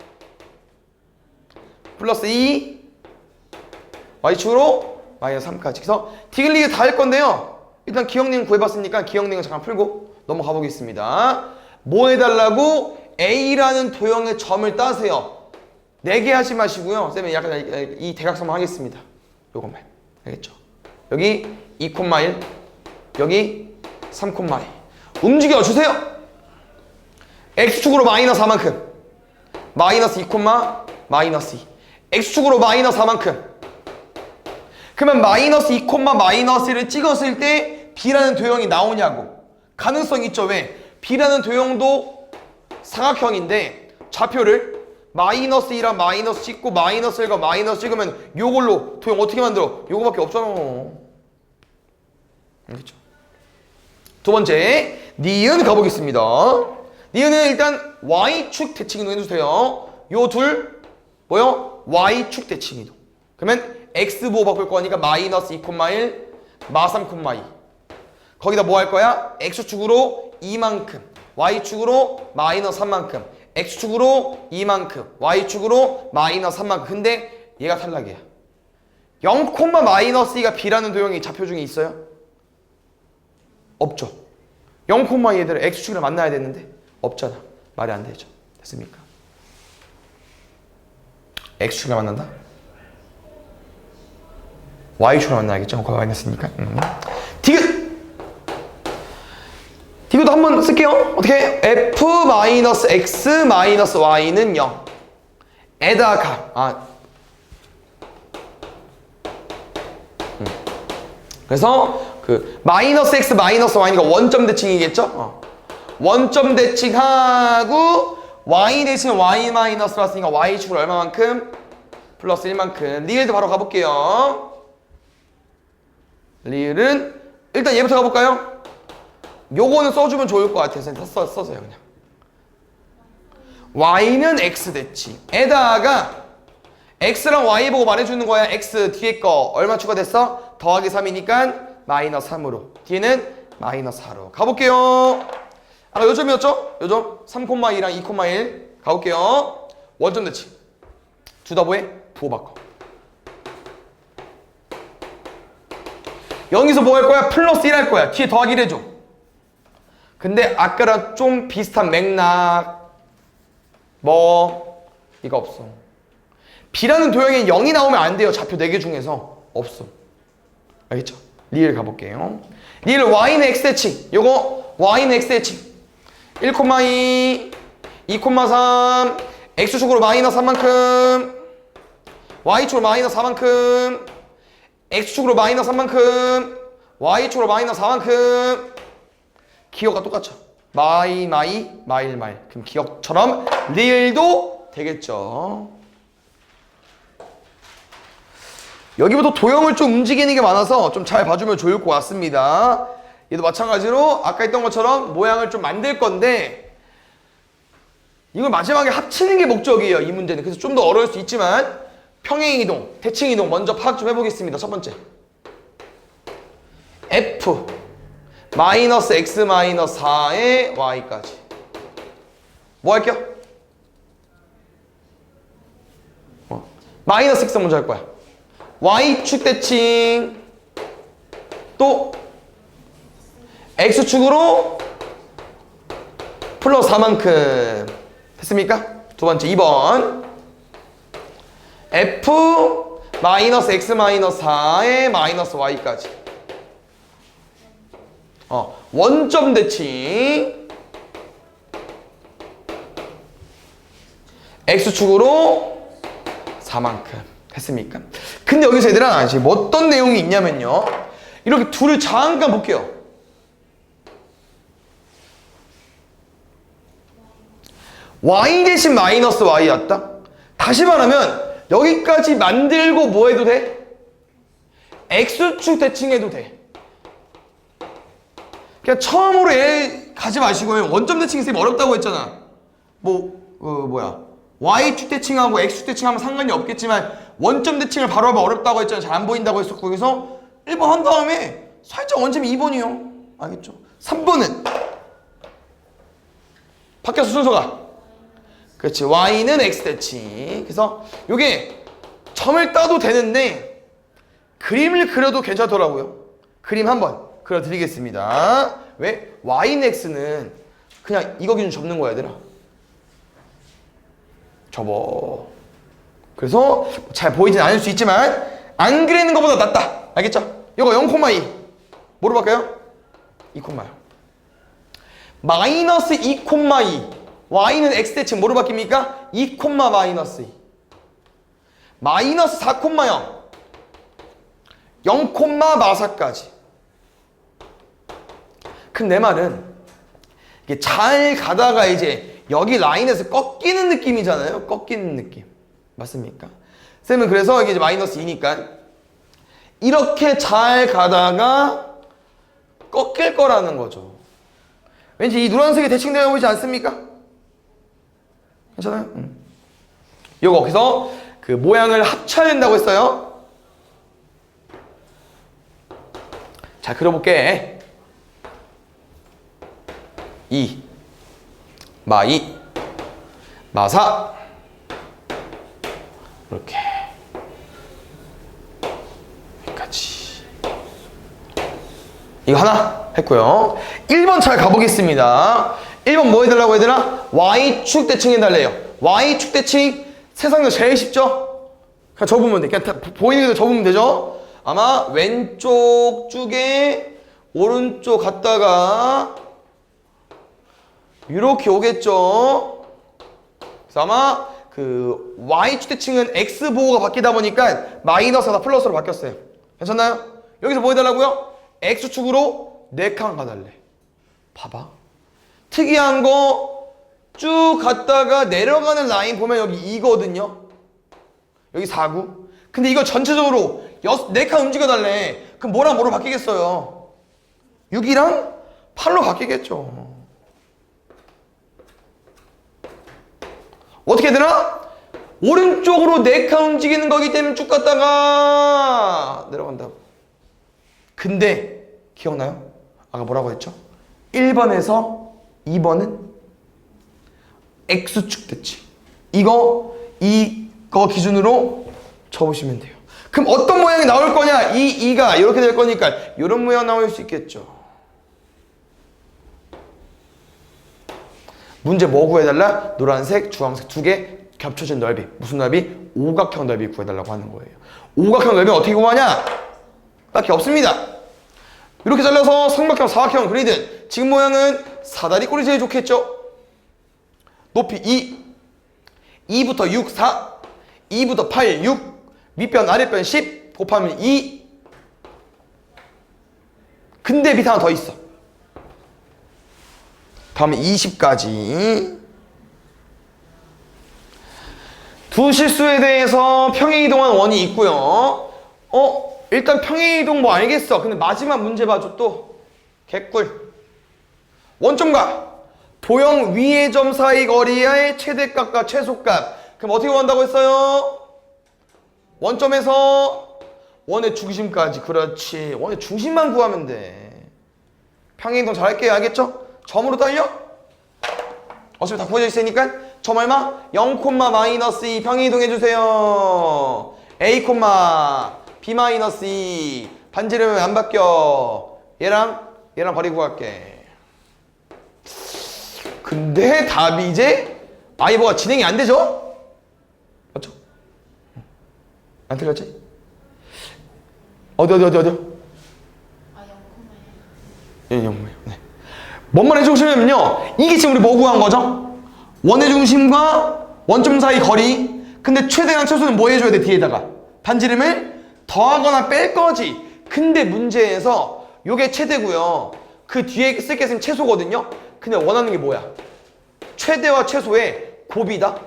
플러스 2 y축으로 마이너스 3까지. 그래서 디귿리그 다 할 건데요. 일단 기억링 구해봤으니까 기억링은 잠깐 풀고 넘어가 보겠습니다. 뭐 해달라고? A라는 도형의 점을 따세요. 4개 하지 마시고요. 쌤이 약간 이 대각선만 하겠습니다. 요것만. 알겠죠? 여기 2,1 여기 3,2 움직여 주세요. X축으로 마이너스 4만큼 마이너스 2, 마이너스 2 X축으로 마이너스 4만큼 그러면 마이너스 2, 마이너스 1을 찍었을 때 B라는 도형이 나오냐고. 가능성 있죠. 왜? B라는 도형도 사각형인데 좌표를 마이너스 2랑 마이너스 찍고 마이너스 1과 마이너스 찍으면 요걸로 도형 어떻게 만들어? 요거밖에 없잖아. 알겠죠? 두 번째 니은 가보겠습니다. 니은은 일단 Y축 대칭 이동 해주세요. 요 둘 뭐요? Y축 대칭 이동. 그러면 X보호 바꿀 거니까 마이너스 2,1 마 3,2 거기다 뭐 할 거야? X축으로 2만큼 Y축으로 마이너스 3만큼 X축으로 2만큼 Y축으로 마이너스 3만큼. 근데 얘가 탈락이야. 0, 마이너스 2가 B라는 도형이 좌표 중에 있어요? 없죠. 0, 얘들은 X축이랑 만나야 되는데 없잖아. 말이 안 되죠. 됐습니까? X축이랑 만난다? Y축이랑 만나야겠죠. 거기 마이너스니까. 디귿도 한번 쓸게요. 어떻게? f-x-y는 0 에다가 그래서 마이너스 x 마이너스 y니까 원점 대칭이겠죠? 원점 대칭하고 y 대신 y 마이너스 왔으니까 y축을 얼마만큼? 플러스 1만큼. 리을도 바로 가볼게요. 리을은 일단 얘부터 가볼까요? 요거는 써주면 좋을 것 같아서 써서요 그냥. y는 x 대칭 에다가 x랑 y 보고 말해주는 거야. x 뒤에 거 얼마 추가됐어? 더하기 3이니까 마이너스 3으로 뒤에는 마이너스 4로 가볼게요. 아까 요점이었죠? 요점 3,2랑 2,1 가볼게요. 원점 대칭 둘 다 뭐해? 부호 바꿔. 여기서 뭐 할 거야? 플러스 1 할 거야. 뒤에 더하기 1 해줘. 근데 아까랑 좀 비슷한 맥락 뭐 이거 없어. b라는 도형에 0이 나오면 안 돼요. 좌표 4개 중에서 없어. 알겠죠? 리을 가볼게요. 리을 y는 x 대칭 요거 y는 x 대칭 1,2 2,3 x축으로 마이너스 3만큼 y축으로 마이너스 4만큼 x축으로 마이너스 3만큼 y축으로 마이너스 4만큼 기억가 똑같죠? 마일 그럼 기억처럼 리을도 되겠죠. 여기부터 도형을 좀 움직이는 게 많아서 좀 잘 봐주면 좋을 것 같습니다. 얘도 마찬가지로 아까 했던 것처럼 모양을 좀 만들 건데 이걸 마지막에 합치는 게 목적이에요. 이 문제는. 그래서 좀 더 어려울 수 있지만 평행이동, 대칭이동 먼저 파악 좀 해보겠습니다. 첫 번째 f 마이너스 x 마이너스 4의 y까지 뭐 할게요? 마이너스 x 먼저 할 거야. y축 대칭 또 x축으로 플러스 4만큼 됐습니까? 두 번째 2번 f 마이너스 x 마이너스 4의 마이너스 y까지 원점 대칭 x축으로 4만큼 됐습니까? 근데 여기서 얘들아 지금 어떤 내용이 있냐면요 이렇게 둘을 잠깐 볼게요. y 대신 마이너스 y였다? 다시 말하면 여기까지 만들고 뭐 해도 돼? x축 대칭해도 돼. 그냥 처음으로 얘 가지 마시고요. 원점 대칭이 쌤이 어렵다고 했잖아. y축 대칭하고 x축 대칭하면 상관이 없겠지만 원점 대칭을 바로 하면 어렵다고 했잖아. 잘 안 보인다고 했었고 거기서 1번 한 다음에 살짝 원점이 2번이요. 알겠죠? 3번은 바뀌었어 순서가. 그렇지. y는 x 대칭. 그래서 요게 점을 따도 되는데 그림을 그려도 괜찮더라고요. 그림 한번 그려드리겠습니다. 왜? y는 x는 그냥 이거 기준 접는 거야 얘들아. 접어. 그래서 잘 보이진 않을 수 있지만 안 그리는 것보다 낫다. 알겠죠? 이거 0,2 뭐로 바꿔요? 2,0 마이너스 2,2 y는 x 대칭 뭐로 바뀝니까? 2, 마이너스 2 마이너스 4,0 0, 마사까지. 그럼 내 말은 이게 잘 가다가 이제 여기 라인에서 꺾이는 느낌이잖아요. 꺾이는 느낌 맞습니까? 쌤은 그래서 이게 이제 마이너스 2니까 이렇게 잘 가다가 꺾일 거라는 거죠. 왠지 이 노란색이 대칭되어 보이지 않습니까? 괜찮아요? 요거 그래서 그 모양을 합쳐야 된다고 했어요. 자 그려볼게. 2 마이 마사 이렇게 여기까지 이거 하나 했고요. 1번 잘 가보겠습니다. 1번 뭐 해달라고 얘들아? y축 대칭 해달래요. y축 대칭 세상에서 제일 쉽죠? 그냥 접으면 돼. 그냥 보이는 대로 접으면 되죠? 아마 왼쪽 쪽에 오른쪽 갔다가 이렇게 오겠죠? 그래서 아마 그 y축 대칭은 x 보호가 바뀌다 보니까 마이너스가 플러스로 바뀌었어요. 괜찮나요? 여기서 뭐 해달라고요? x축으로 4칸 가달래. 봐봐. 특이한 거 쭉 갔다가 내려가는 라인 보면 여기 2거든요. 여기 4구. 근데 이거 전체적으로 4칸 움직여달래. 그럼 뭐랑 뭐로 바뀌겠어요? 6이랑 8로 바뀌겠죠. 어떻게 되나? 오른쪽으로 4칸 움직이는 거기 때문에 쭉 갔다가 내려간다고. 근데 기억나요? 아까 뭐라고 했죠? 1번에서 2번은 X축 됐지. 이거 기준으로 접으시면 돼요. 그럼 어떤 모양이 나올 거냐? 이가 이렇게 될 거니까 이런 모양 나올 수 있겠죠. 문제 뭐 구해달라? 노란색, 주황색 2개 겹쳐진 넓이. 무슨 넓이? 오각형 넓이 구해달라고 하는 거예요. 오각형 넓이는 어떻게 구하냐? 딱히 없습니다. 이렇게 잘라서 삼각형, 사각형 그리든 지금 모양은 사다리 꼴이 제일 좋겠죠? 높이 2부터 6, 4 2부터 8, 6 밑변, 아랫변 10 곱하면 2 근데 밑에 하나 더 있어. 다음에 20까지 두 실수에 대해서 평행이동한 원이 있고요. 일단 평행이동 뭐 알겠어. 근데 마지막 문제 봐줘 또. 개꿀. 원점과 도형 위의 점 사이 거리의 최대값과 최소값. 그럼 어떻게 구한다고 했어요? 원점에서 원의 중심까지. 그렇지. 원의 중심만 구하면 돼. 평행이동 잘할게요. 알겠죠? 점으로 딸려? 어차피 다 구해져 있으니까 점 얼마? 0,-2 평행이동 해주세요. A, B-2 반지름은 안 바뀌어. 얘랑 버리고 갈게. 근데 답이 이제 뭐가 진행이 안 되죠? 맞죠? 안 틀렸지? 어디? 0,2. 예, 0,2. 네. 뭔 말 해주시면요, 이게 지금 우리 뭐 구한 거죠? 원의 중심과 원점 사이 거리. 근데 최대한 최소는 뭐 해줘야 돼? 뒤에다가 반지름을 더하거나 뺄 거지. 근데 문제에서 요게 최대고요, 그 뒤에 쓸 게 최소거든요. 근데 원하는 게 뭐야? 최대와 최소의 곱이다.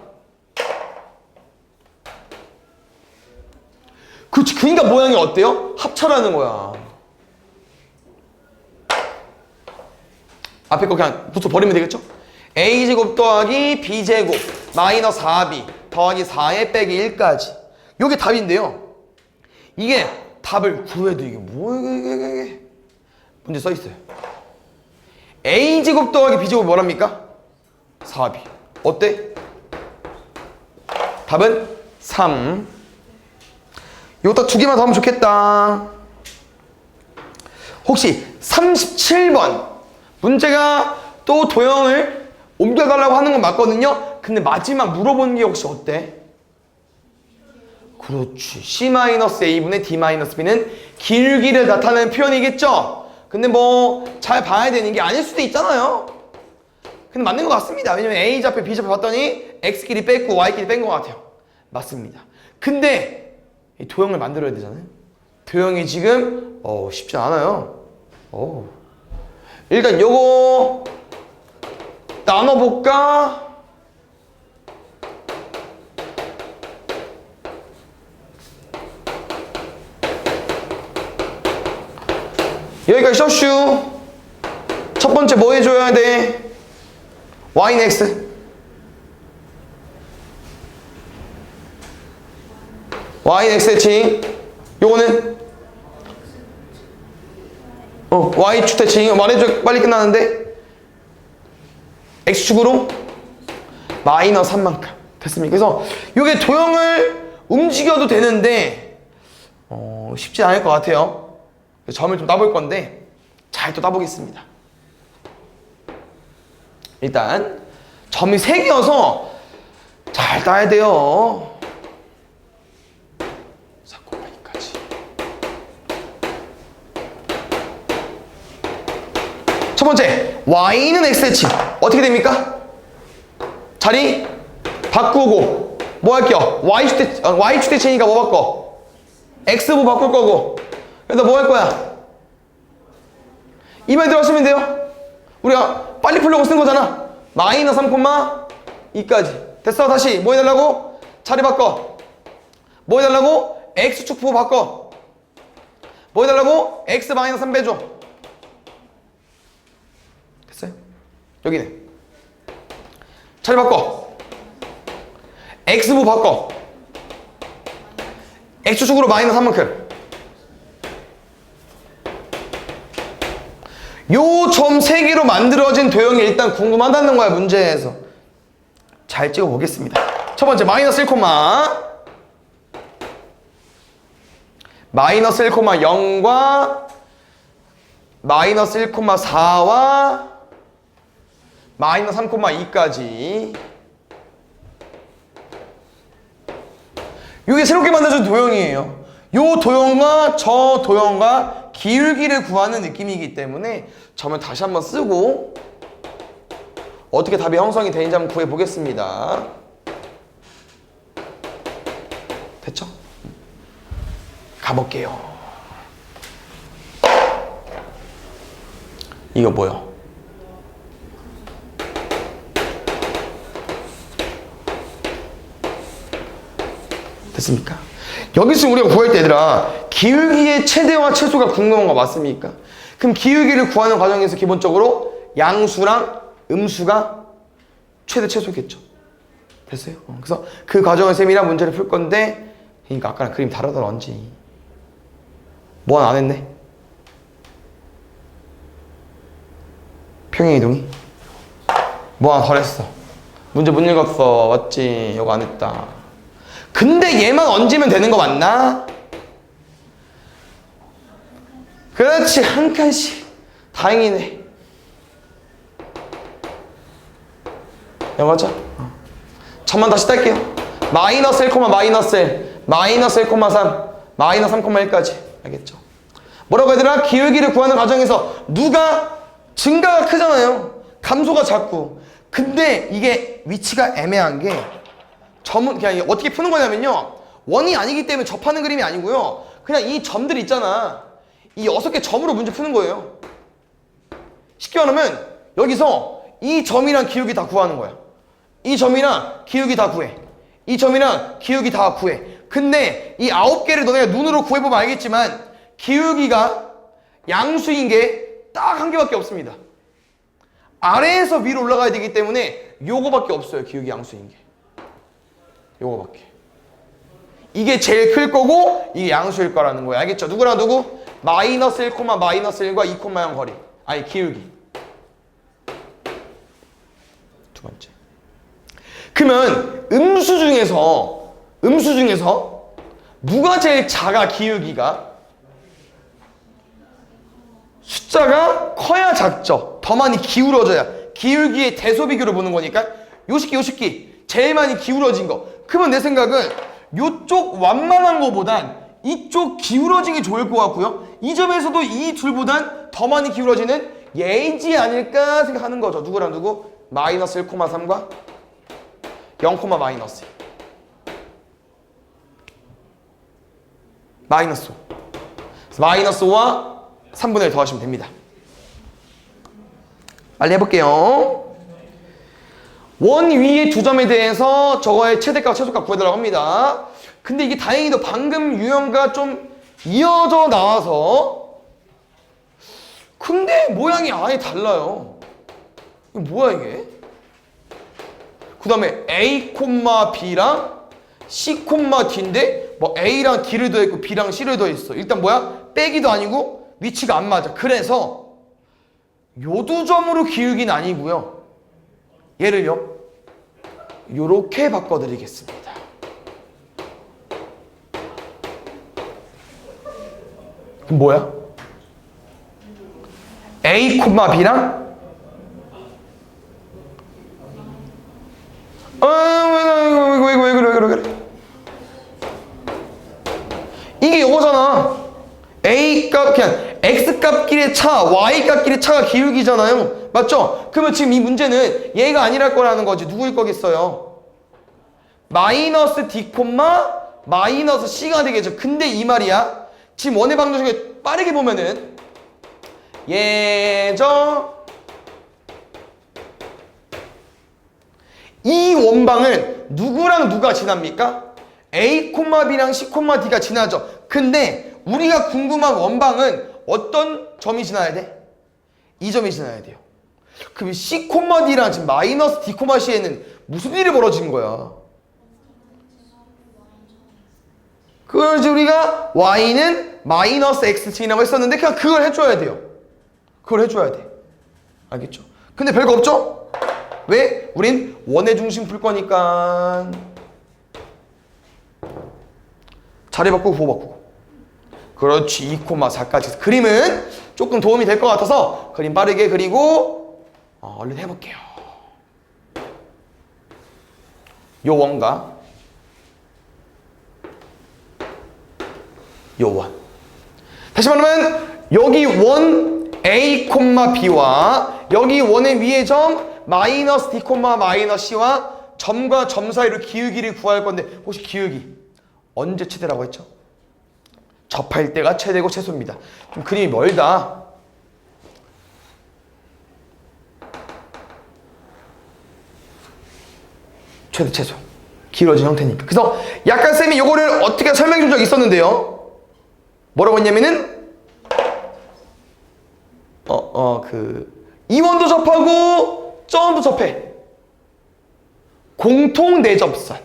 그렇지. 그러니까 모양이 어때요? 합차라는 거야. 앞에 거 그냥 붙여 버리면 되겠죠? a제곱 더하기 b제곱 마이너스 4b 더하기 4에 빼기 1까지. 요게 답인데요. 이게 답을 구해도 이게 이게 문제 써 있어요. a제곱 더하기 b제곱 뭐랍니까? 4b. 어때? 답은 3. 요거 딱 2개만 더 하면 좋겠다. 혹시 37번 문제가 또 도형을 옮겨달라고 하는 건 맞거든요. 근데 마지막 물어보는 게 혹시 어때? 그렇지. C-A분의 D-B는 길기를 나타내는 표현이겠죠? 근데 뭐 잘 봐야 되는 게 아닐 수도 있잖아요. 근데 맞는 것 같습니다. 왜냐면 A좌표, B좌표 봤더니 X끼리 뺐고 Y끼리 뺀 것 같아요. 맞습니다. 근데 이 도형을 만들어야 되잖아요. 도형이 지금 쉽지 않아요. 일단 요거 나눠볼까? 여기까지 쇼슈. 첫 번째 뭐 해줘야 돼? y는 x. y는 x대칭. 요거는 y축 대칭. 말해줘. 빨리 끝나는데. x축으로 마이너스 3만큼. 됐습니까? 그래서 요게 도형을 움직여도 되는데 쉽지 않을 것 같아요. 점을 좀 따볼 건데 잘 또 따보겠습니다. 일단 점이 3개여서 잘 따야 돼요. 4,2까지. 첫 번째, y는 x대칭. 어떻게 됩니까? 자리 바꾸고 뭐 할게요? y축 대칭이니까 뭐 바꿔? x부 바꿀 거고. 그래서 뭐 할 거야? 이 말 들어가시면 돼요. 우리가 빨리 풀려고 쓴 거잖아. 마이너스 3,2까지. 됐어. 다시 뭐 해달라고? 자리 바꿔. 뭐 해달라고? x축부 바꿔. 뭐 해달라고? x 마이너스 3 빼줘. 됐어요? 여기는 자리 바꿔. x부 바꿔. x축으로 마이너스 한 만큼. 요 점 3개로 만들어진 도형이 일단 궁금하다는 거야, 문제에서. 잘 찍어 보겠습니다. 첫 번째, 마이너스 1, 마이너스 1,0과 마이너스 1,4와 마이너스 3,2까지. 이게 새롭게 만들어진 도형이에요. 요 도형과 저 도형과 기울기를 구하는 느낌이기 때문에 점을 다시 한번 쓰고 어떻게 답이 형성이 되는지 한번 구해보겠습니다. 됐죠? 가볼게요. 이거 뭐요? 됐습니까? 여기서 우리가 구할 때 얘들아, 기울기의 최대와 최소가 궁금한 거 맞습니까? 그럼 기울기를 구하는 과정에서 기본적으로 양수랑 음수가 최대 최소겠죠. 됐어요? 그래서 그 과정을 쌤이랑 문제를 풀 건데, 그러니까 아까랑 그림 다르더런지 뭐 하나 안 했네? 평행이동이 뭐 하나 덜 했어. 문제 못 읽었어. 맞지? 이거 안 했다. 근데 얘만 얹으면 되는 거 맞나? 그렇지, 한 칸씩. 다행이네. 영어죠? 천만 다시 딸게요. 마이너스 1, 마이너스 1, 마이너스 1,3, 마이너스 3,1까지. 알겠죠? 뭐라고 얘들아? 기울기를 구하는 과정에서 누가 증가가 크잖아요. 감소가 작고. 근데 이게 위치가 애매한 게 점은 그냥 어떻게 푸는 거냐면요, 원이 아니기 때문에 접하는 그림이 아니고요, 그냥 이 점들 있잖아, 이 6개 점으로 문제 푸는 거예요. 쉽게 말하면 여기서 이 점이랑 기울기 다 구하는 거야. 이 점이랑 기울기 다 구해. 이 점이랑 기울기 다 구해. 근데 이 9개를 너네가 눈으로 구해보면 알겠지만 기울기가 양수인 게 딱 한 개밖에 없습니다. 아래에서 위로 올라가야 되기 때문에 요거밖에 없어요. 기울기 양수인 게 요거밖에. 이게 제일 클 거고 이게 양수일 거라는 거야. 알겠죠? 누구랑 누구? 마이너스 1, 마이너스 1과 2,0 거리. 아니, 기울기. 두 번째. 그러면 음수 중에서 누가 제일 작아? 기울기가 숫자가 커야 작죠. 더 많이 기울어져야. 기울기의 대소 비교를 보는 거니까 요 식기 제일 많이 기울어진 거. 그러면 내 생각은 요쪽 완만한 거보단 이쪽 기울어진 게 좋을 것 같고요, 이 점에서도 이 둘보단 더 많이 기울어지는 얘이지 아닐까 생각하는 거죠. 누구랑 누구? 마이너스 1,3과 0, 마이너스 마이너스 5. 마이너스 5와 3분의 1 더하시면 됩니다. 빨리 해볼게요. 원 위의 두 점에 대해서 저거의 최대값, 최소값 구해달라고 합니다. 근데 이게 다행히도 방금 유형과 좀 이어져 나와서, 근데 모양이 아예 달라요. 이게 뭐야 이게? 그 다음에 A, B랑 C, D인데 뭐 A랑 D를 더했고 B랑 C를 더했어. 일단 뭐야? 빼기도 아니고 위치가 안 맞아. 그래서 요 두 점으로 기울기는 아니고요, 얘를요 요렇게 바꿔드리겠습니다. 그럼 뭐야? A, B랑 왜 그래? 이게 요거잖아. A 값, 그냥 X 값끼리의 차, Y 값끼리의 차가 기울기잖아요. 맞죠? 그러면 지금 이 문제는 얘가 아니랄 거라는 거지. 누구일 거겠어요? 마이너스 D, 마이너스 C가 되겠죠. 근데 이 말이야, 지금 원의 방정 중에 빠르게 보면은 이 원방은 누구랑 누가 지납니까? A, B랑 C, D가 지나죠. 근데 우리가 궁금한 원방은 어떤 점이 지나야 돼? 이 점이 지나야 돼요. 그럼 C, D랑 지금 마이너스 D, C에는 무슨 일이 벌어진 거야? 그걸 이제 우리가 y는 마이너스 x승이라고 했었는데 그냥 그걸 해줘야 돼요. 그걸 해줘야 돼. 알겠죠? 근데 별거 없죠? 왜? 우린 원의 중심 풀 거니까 자리 바꾸고 부호 바꾸고. 그렇지. 2,4까지. 그림은 조금 도움이 될 것 같아서 그림 빠르게 그리고 얼른 해볼게요. 요 원과 요 원. 다시 말하면 여기 원 A, B와 여기 원의 위의 점 마이너스 D, 마이너스 C와 점과 점 사이로 기울기를 구할 건데 혹시 기울기 언제 최대라고 했죠? 접할 때가 최대고 최소입니다. 좀 그림이 멀다. 최대 최소. 길어진 형태니까. 그래서 약간 쌤이 요거를 어떻게 설명해 준 적이 있었는데요. 뭐라고 했냐면은 이원도 접하고 점도 접해. 공통 내접선.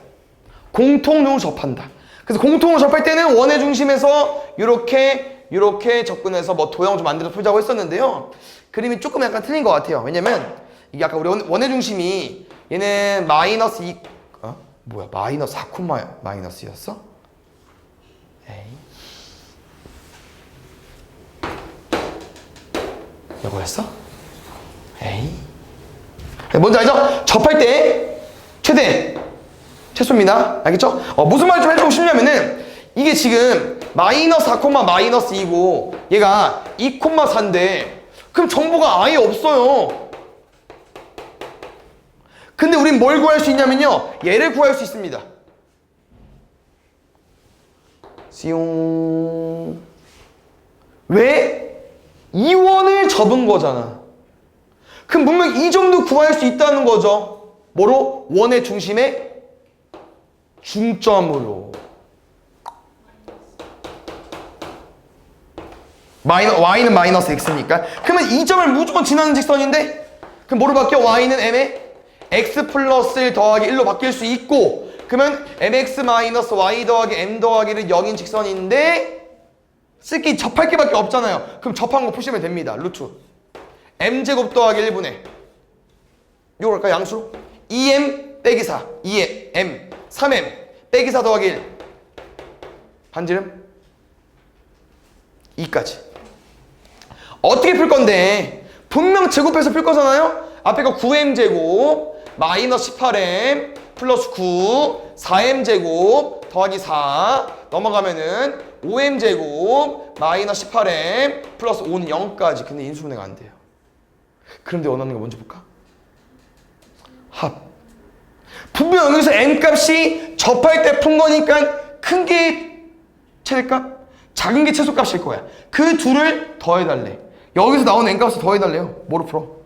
공통으로 접한다. 그래서 공통으로 접할 때는 원의 중심에서 이렇게 접근해서 뭐 도형 좀 만들어서 풀자고 했었는데요. 그림이 조금 약간 틀린 것 같아요. 왜냐면 이게 아까 우리 원의 중심이 얘는 마이너스 2 뭐야 마이너스 4, 마이너스였어? 에이 이거였어? 에이 뭔지 알죠? 접할 때 최대 최소입니다. 알겠죠? 무슨 말 좀 해주고 싶냐면은 이게 지금 마이너스 4, 마이너스 2고 얘가 2,4인데 그럼 정보가 아예 없어요. 근데 우린 뭘 구할 수 있냐면요. 얘를 구할 수 있습니다. 띠용. 왜? 2원을 접은 거잖아. 그럼 분명 이 점도 구할 수 있다는 거죠. 뭐로? 원의 중심의 중점으로. y는 마이너스 x니까. 그러면 이 점을 무조건 지나는 직선인데 그럼 뭐로 바뀌어? y는 m에 x 플러스 1 더하기 1로 바뀔 수 있고 그러면 mx 마이너스 y 더하기 m 더하기는 0인 직선인데 쓸 게 접할 게 밖에 없잖아요. 그럼 접한 거 푸시면 됩니다. 루트 m제곱 더하기 1분의 이거 할까? 양수 2m 빼기 4 2m 3m 빼기 4 더하기 1 반지름 2까지 어떻게 풀 건데 분명 제곱해서 풀 거잖아요. 앞에 거 9m제곱 마이너스 18m 플러스 9 4m제곱 더하기 4 넘어가면은 5m제곱 마이너스 18m 플러스 5는 0까지. 근데 인수분해가 안 돼요. 그런데 원하는 거 먼저 볼까? 합. 분명 여기서 m값이 접할 때 푼 거니까 큰 게 최대값 작은 게 최소값일 거야. 그 둘을 더해달래. 여기서 나오는 n값을 더해달래요. 뭐로 풀어?